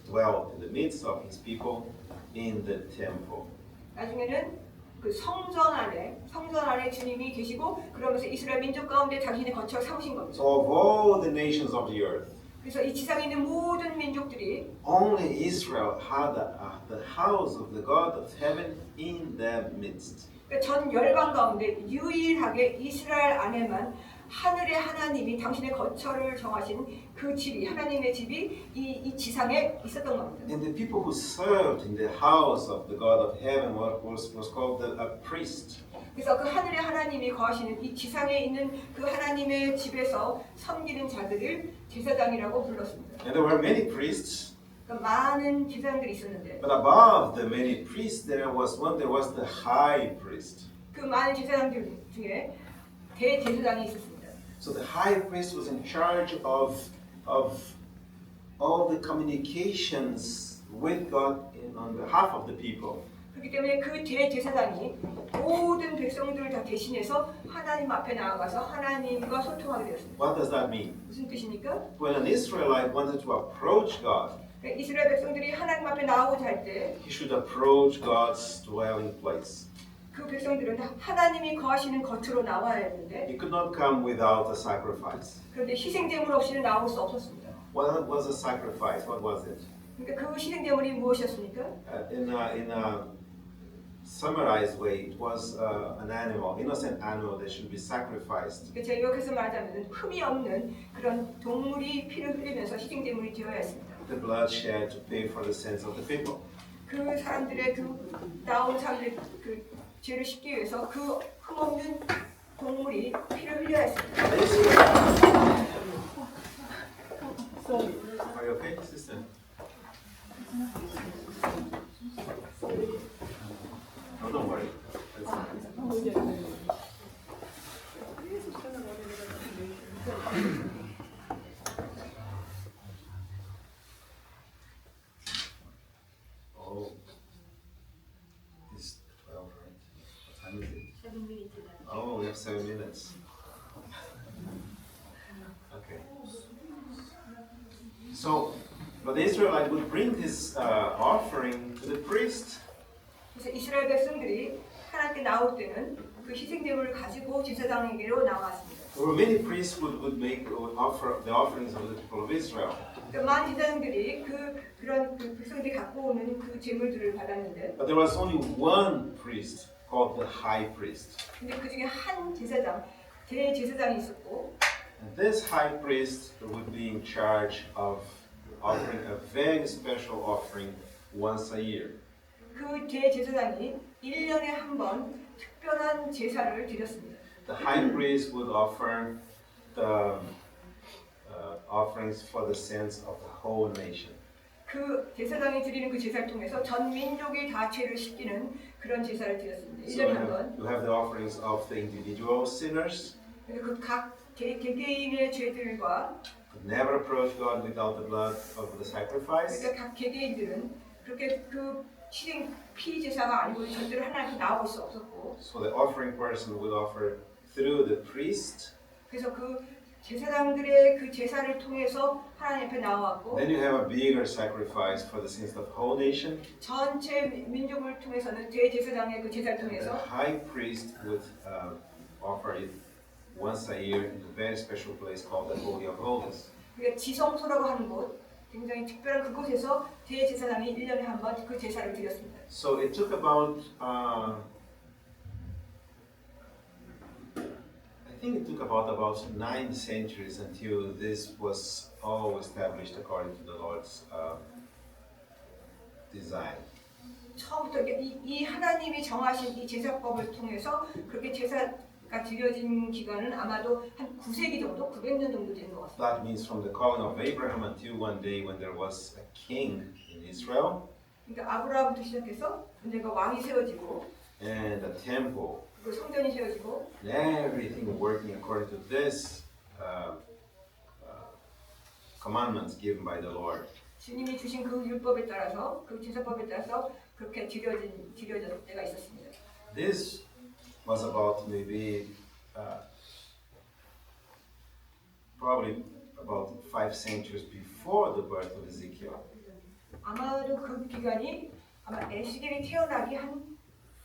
dwelt in the midst of His people in the temple. 나중에는 그 성전 안에 주님이 계시고 그러면서 이스라엘 민족 가운데 당신의 거처를 삼으신 겁니다. So, of all the nations of the earth, 그래서 이 지상에 있는 모든 민족들이 only Israel had the house of the God of heaven in their midst. 그러니까 전 열방 가운데 유일하게 이스라엘 안에만 하늘의 하나님이 당신의 거처를 정하신 그 집이 하나님의 집이 이 지상에 있었던 겁니다. And the people who served in the house of the God of heaven was called a priest. 그래서 그 하늘의 하나님이 거하시는 이 지상에 있는 그 하나님의 집에서 섬기는 자들을 제사장이라고 불렀습니다. And there were many priests, 그러니까 많은 제사장들이 있었는데 but above the many priests there was the high priest. 그 많은 제사장들 중에 대제사장이 있었습니다. So the high priest was in charge of all the communications with God on behalf of the people. 그렇기 때문에 그 대제사장이 모든 백성들을 다 대신해서 하나님 앞에 나아가서 하나님과 소통하게 되었습니다. What does that mean? 무슨 뜻입니까? When an Israelite wanted to approach God, 그러니까 이스라엘 백성들이 하나님 앞에 나오고자 할 때 그 he should approach God's dwelling place. 백성들은 하나님이 거하시는 겉으로 나와야 했는데 He could not come without a sacrifice. 그런데 희생제물 없이는 나올 수 없었습니다. What was a sacrifice? What was it? 그러니까 그 희생제물이 무엇이었습니까? In a summarized way, it was an animal, innocent animal that should be sacrificed. 그러니까 제가 요약해서 말하자면 흠이 없는 그런 동물이 피를 흘리면서 희생제물이 되어야 했습니다. The blood shed to pay for the sins of the people. 그 사람들의 그 나온 사람들의 그 죄를 씻기 위해서 그 흠없는 동물이 피를 흘려야 했습니다. Are you okay, sister? No, don't worry. Oh, it's 12, right? What time is it? 7 minutes left. Oh, we have 7 minutes. Okay. So, but the Israelite would bring his offering to the priest. 그래서 이스라엘 백성들이 하나님께 나올 때는 그 희생제물을 가지고 제사장에게로 나왔습니다. There were many priests would offer the offerings of the people of Israel. 그러니까 많은 제사장들이 그런 백성들이 갖고 오는 그 제물들을 받았는데, But there was only one priest called the high priest. 근데 그 중에 한 제사장, 대제사장이 있었고, And this high priest would be in charge of offering a very special offering once a year. 그 대제사장이 1년에 한 번 특별한 제사를 드렸습니다. The high priest would offer the offerings for the sins of the whole nation. 그 제사장이 드리는 그 제사를 통해서 전 민족이 다 죄를 씻기는 그런 제사를 드렸습니다. So 1년에 한 번. you have the offerings of the individual sinners 그래서 그 개개인의 죄들과 could never approach God without the blood of the sacrifice. 그러니까 각 개개인들은 그렇게 그 희생 피 제사가 아니고 절대로 하나님께 나올 수 없었고, So the offering person would offer through the priest. 그래서 그 제사장들의 그 제사를 통해서 하나님 앞에 나왔고, Then you have a bigger sacrifice for the sins of the whole nation. 전체 민족을 통해서는 대제사장의 그 제사를 The 통해서 high priest would offer it once a year in a very special place called the Holy of Holies. 그러니까 지성소라고 하는 곳, 굉장히 특별한 그곳에서 대제사장이 1년에 한 번 그 제사를 드렸습니다. So it took about, I think it took about 9 centuries until this was all established according to the Lord's design. 처음부터 이 하나님이 정하신 이 제사법을 통해서 그렇게 제사가 드려진 기간은 아마도 한 9세기 정도, 900년 정도 되는 것 같습니다. That means from the calling of Abraham until one day when there was a king in Israel 그러니까 아브라함부터 시작해서 언젠가 왕이 세워지고 and a temple 그 성전이 세워지고 and everything working according to this commandments given by the Lord. 주님이 주신 그 율법에 따라서 그 제사법에 따라서 그렇게 드려질 때가 있었습니다. This was about maybe probably about 5 centuries before the birth of Ezekiel. 아마도 그 기간이 아마 에스겔이 태어나기 한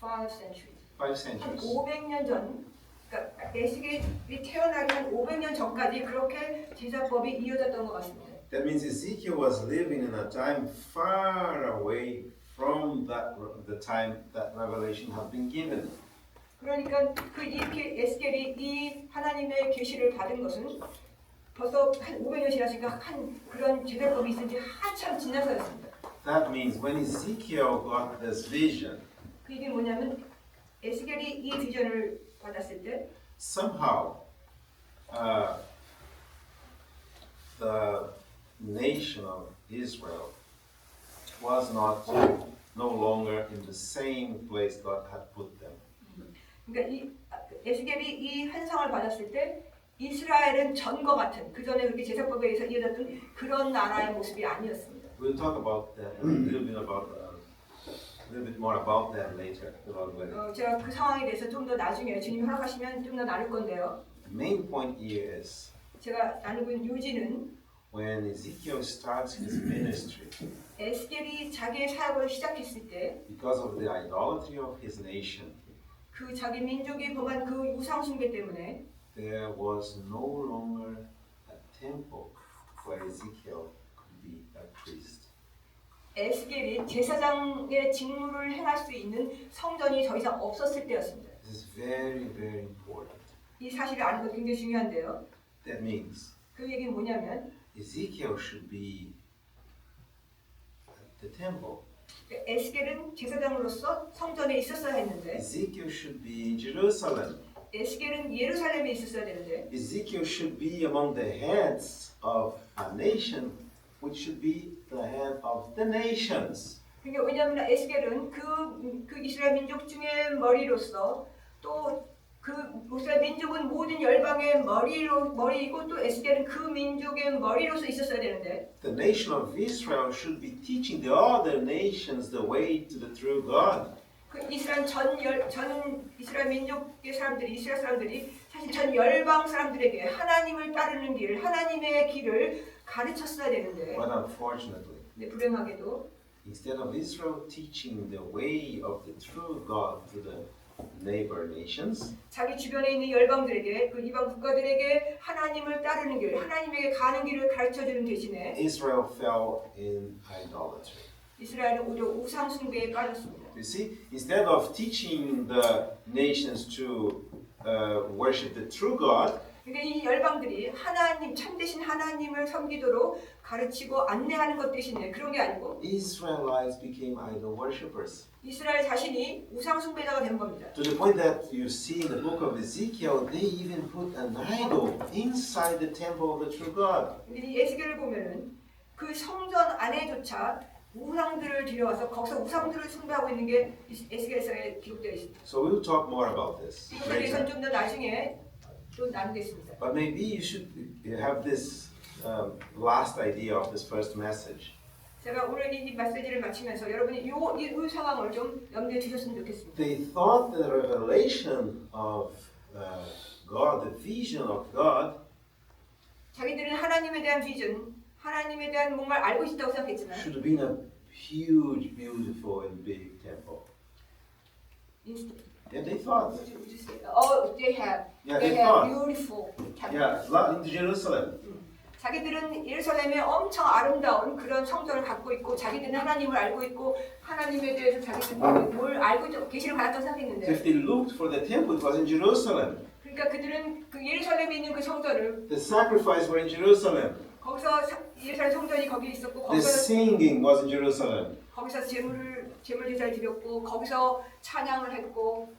5 centuries, 5 한 centuries. 500년 전, 그러니까 에스겔이 태어나기 한 500년 전까지 그렇게 제사법이 이어졌던 것 같습니다. That means Ezekiel was living in a time far away from the time that revelation had been given. 그러니까 이렇게 에스겔이 이 하나님의 계시를 받은 것은 벌써 한 500년 지났으니까 한 그런 제사법이 있은 지 한참 지나서였습니다. That means when Ezekiel got this vision, 그 얘기는 뭐냐면 에스겔이 이 비전을 받았을 때 somehow the nation of Israel was no longer in the same place God had put them. 그러니까 에스겔이 이 환상을 받았을 때 이스라엘은 전과 같은 그 전에 그렇게 제사법에 의해서 이어졌던 그런 나라의 모습이 아니었습니다. We'll talk about that a little bit more about that later. 제가 그 상황에 대해서 좀 더 나중에 주님 허락하시면 좀 더 나눌 건데요. The main point here is 제가 나누고 있는 요지는 when Ezekiel starts his ministry, 에스겔이 자기의 사역을 시작했을 때 because of the idolatry of his nation, 그 자기 민족이 범한 그 우상 숭배 때문에 there was no longer a temple where Ezekiel could be a priest. 에스겔이 제사장의 직무를 행할 수 있는 성전이 더 이상 없었을 때였습니다. This is very, very important. 이 사실을 아는 것 굉장히 중요한데요. That means 그 얘기는 뭐냐면 Ezekiel should be at the temple. 에스겔은 제사장으로서 성전에 있었어야 했는데 Ezekiel should be in Jerusalem. 에스겔은 예루살렘에 있었어야 되는데 Ezekiel should be among the heads of a nation, which should be the head of the nations. 그러니까 왜냐하면 에스겔은 그 이스라엘 민족 중에 머리로서 또 그 이스라엘 민족은 모든 열방의 머리이고 또 에스겔은 그 민족의 머리로서 있었어야 되는데 The nation of Israel should be teaching the other nations the way to the true God. 그 이스라엘 전 이스라엘 민족의 사람들이 이스라엘 사람들이 사실 전 열방 사람들에게 하나님을 따르는 길, 하나님의 길을 가르쳤어야 되는데 But unfortunately, 근데 불행하게도 instead of Israel teaching the way of the true God to the neighbor nations, 자기 주변에 있는 열방들에게 그 이방 국가들에게 하나님을 따르는 길, 하나님에게 가는 길을 가르쳐주는 대신에 Israel fell in idolatry. 이스라엘은 오히려 우상 숭배에 빠졌습니다. You see, instead of teaching the nations to worship the true God, 그러니까 이 열방들이 하나님 참되신 하나님을 섬기도록 가르치고 안내하는 것 대신에 그런 게 아니고 Israelites became idol worshippers. 이스라엘 자신이 우상 숭배자가 된 겁니다. To the point that you see in the book of Ezekiel, they even put an idol inside the temple of the true God. 근데 이 에스겔을 보면은 그 성전 안에조차 우상들을 들여와서 거기서 우상들을 숭배하고 있는 게 에스겔서에 기록되어 있습니다. So we'll talk more about this 이것에 대해서는 later. 좀 더 나중에 또 나누겠습니다. But maybe you should have this last idea of this first message. 제가 오늘 이 메시지를 마치면서 여러분이 이 상황을 좀 염두에 두셨으면 좋겠습니다. They thought the revelation of God, the vision of God, 자기들은 하나님에 대한 비전, 하나님에 대한 뭔가를 알고 있다고 생각했지만 should have been a huge, beautiful, and big temple. Yeah, they thought. They have Yeah, they they have thought. beautiful temple. Yeah, in Jerusalem. 자기들은 예루살렘에 엄청 아름다운 그런 성전을 갖고 있고 자기들은 하나님을 알고 있고 하나님에 대해서 자기들은 뭘 알고 계시를 받았다고 So 생각했는데 if they looked for the temple, it was in Jerusalem. 그러니까 그들은 그 예루살렘에 있는 그 성전을 The sacrifice were in Jerusalem. 거기서 예루살렘 성전이 거기 있었고 The singing was in Jerusalem. 거기서 제물 제사를 드렸고 거기서 찬양을 했고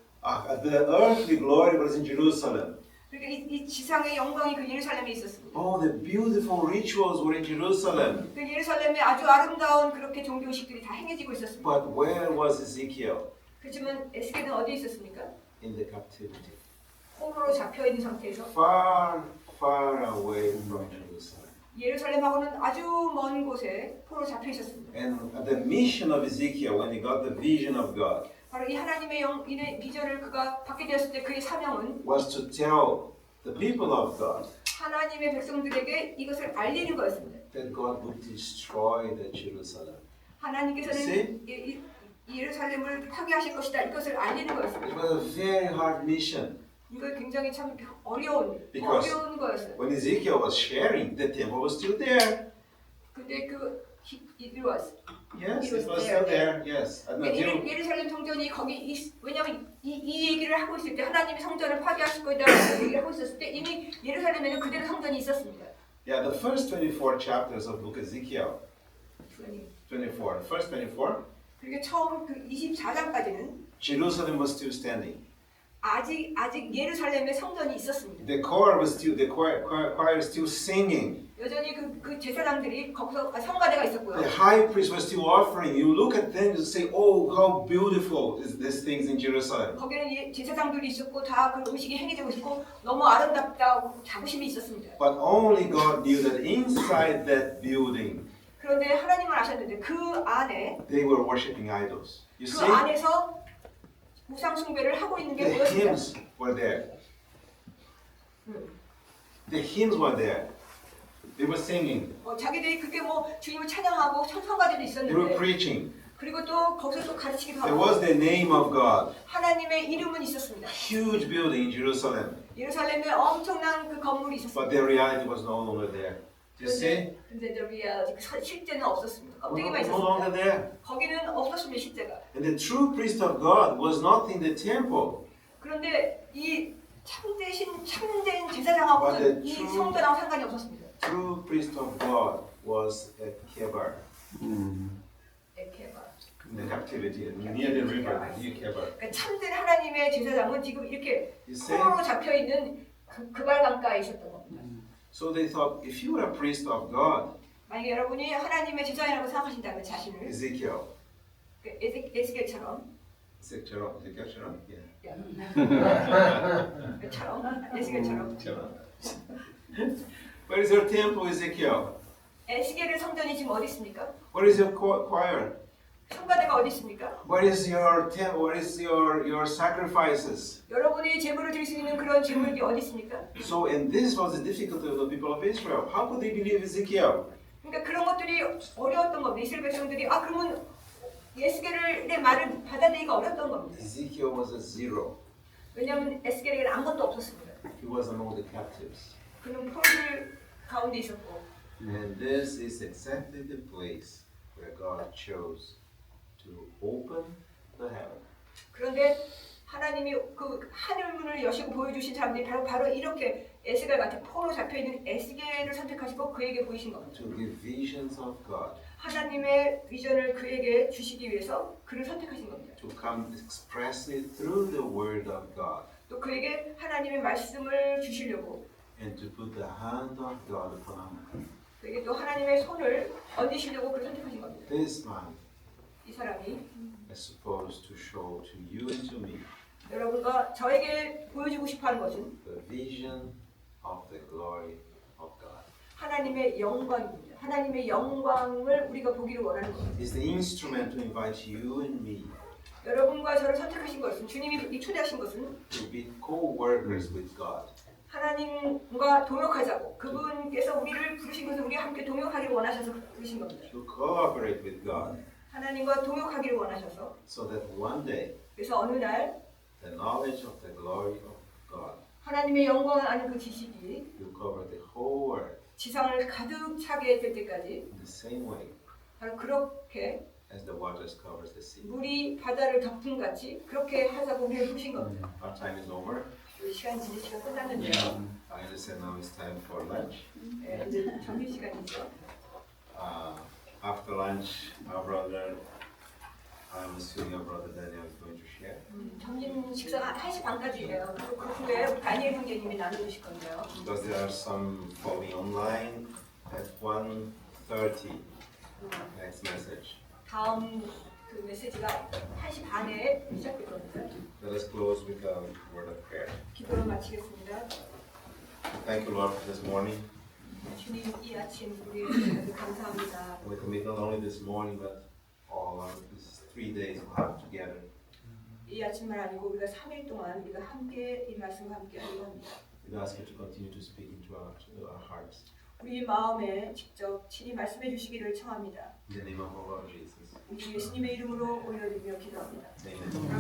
The earthly glory was in Jerusalem. 그러니까 이 지상의 영광이 그 예루살렘에 있었습니다. Oh, the beautiful rituals were in Jerusalem. 그 예루살렘에 아주 아름다운 그렇게 종교식들이 다 행해지고 있었습니다. But where was Ezekiel? 그렇지만 에스겔은 어디 있었습니까? In the captivity. 포로로 잡혀 있는 상태에서 Far, far away from Jerusalem. 예루살렘하고는 아주 먼 곳에 포로 잡혀 있었습니다. And the mission of Ezekiel, when he got the vision of God, 바로 이 하나님의 영인의 비전을 그가 받게 되었을 때 그의 사명은 was to tell the people of God 하나님의 백성들에게 이것을 알리는 거였습니다. that God would destroy the Jerusalem. 하나님께서는 예루살렘을 파괴하실 것이다. 이것을 알리는 It 거였습니다. was a very hard mission. 이거 굉장히 참 어려운 거였어요. When Ezekiel was sharing, the temple was still there. 근데 it was. Yes, It it was was still there. Yes. 예루살렘 성전이 거기 왜냐면 이 얘기를 하고 있을 때 하나님이 성전을 파괴하실 거다 얘기를 하고 있었을 때 이미 예루살렘에는 그대로 성전이 있었습니다. Yeah, the first 24 chapters of book Ezekiel. 24. First 24. 그리고 처음 그 24장까지는 Jerusalem was still standing. 아직 예루살렘에 성전이 있었습니다. The choir was still the choir still singing. 여전히 그 제사장들이 거기서 성가대가 있었고요. The high priest was still offering. You look at them and say, "Oh, how beautiful is these things in Jerusalem." 거기는 제사장들이 있었고 다 그 음식이 행해지고 있고 너무 아름답다고 자부심이 있었습니다. But only God knew that inside that building, 그런데 하나님은 아셨는데 그 안에 they were worshiping idols. You 그 see, 안에서 우상 숭배를 하고 있는 게 the 보였습니다. hymns were there. The hymns were there. They were singing. 자기들이 그게 뭐 주님을 찬양하고 성가대도 They were 있었는데 preaching. 그리고 또 거기서 또 가르치기도 There 하고 was the name of God. 하나님의 이름은 있었습니다. Huge building in Jerusalem. 예루살렘에 엄청난 그 건물이 But 있었습니다. the reality was no longer there. You see? 근데 실제는 없었습니다. No 껍데기만 longer 있었습니다. there. 거기는 없었습니다. 실제가. And the true priest of God was not in the temple. 그런데 이 참된 제사장하고는 이 성전하고 상관이 없었습니다. True priest of God was at Kebar, 에케바. in the captivity near the river, near Kebar. 그러니까 참된 하나님의 제사장은 지금 이렇게 You see? 포로로 잡혀 있는 그발 강가에 있었던 겁니다. So they thought, if you were a priest of God, 만약에 여러분이 하나님의 제사장이라고 생각하신다면 자신을 Ezekiel, 에스겔처럼 Ezekiel, yeah. 에스겔처럼 Where is your temple, Ezekiel? 에스겔의 성전이 지금 어디 있습니까? Where is your choir? 성가대가 어디 있습니까? Where is your temple? Where is your sacrifices? 여러분이 제물을 드릴 수 있는 그런 제물이 어디 있습니까? So, and this was the difficulty of the people of Israel. How could they believe Ezekiel? 그러니까 그런 것들이 어려웠던 겁니다. 이스라엘 백성들이 그러면 에스겔의 말을 받아들이기가 어렵던 겁니다. Ezekiel was a zero. 왜냐하면 에스겔에게는 아무것도 없었습니다. He was among the captives. 그는 포로들 가운데 있었고 And this is exactly the place where God chose to open the heaven. 그런데 하나님이 그 하늘문을 여시고 보여주신 사람들이 바로 이렇게 에스겔 같은 포로 잡혀있는 에스겔을 선택하시고 그에게 보이신 겁니다. To give visions of God. 하나님의 비전을 그에게 주시기 위해서 그를 선택하신 겁니다. To come expressly through the word of God. 또 그에게 하나님의 말씀을 주시려고 And to put the hand of God upon him. 그에게 또 하나님의 손을 얹으시려고 그를 선택하신 겁니다. This man 이 사람이 is supposed to show to you and to me 여러분과 저에게 보여주고 싶어하는 것은 the vision of the glory of God. 하나님의 영광입니다. 하나님의 영광을 우리가 보기를 원하는 겁니다. It's the instrument to invite you and me 여러분과 저를 선택하신 것은 주님이 초대하신 것은 to be co-workers with God. 하나님과 동역하자고 그분께서 우리를 부르신 것은 우리와 함께 동역하기를 원하셔서 부르신 겁니다. To cooperate with God 하나님과 동역하기를 원하셔서 so that one day 그래서 어느 날 the knowledge of the glory of God 하나님의 영광을 아는 그 지식이 will cover the whole earth 지상을 가득 차게 될 때까지 in the same way 바로 그렇게 as the waters covers the sea. 물이 바다를 덮은 같이 그렇게 하자고 우리를 부르신 겁니다. Our time is over. 시간 끝났는데요. I understand now it's time for lunch. 이제 점심 시간이죠. After lunch, our brother, I'm assuming our brother Daniel is going to share. 점심 식사가 1시 반까지예요. 그 후에 다니엘 형제님이 나눠주실 건데요. Because there are some following online at 1:30. Next message. 다음 그 메시지가 1시 반에 시작될 겁니다. Let us close with a word of prayer. 기도를 마치겠습니다. Thank you, Lord, for this morning. 주님 이 아침 우리에게 감사합니다. We commit not only this morning but all our these 3 days we have together. 이 아침만 아니고 우리가 3일 동안 우리가 함께 이 말씀과 함께 하려 합니다. We ask you to continue to speak into our hearts. 우리 마음에 직접 친히 말씀해 주시기를 청합니다. In the name of our Lord Jesus. 우리 예수님의 이름으로 올려드리며 기도합니다. Amen.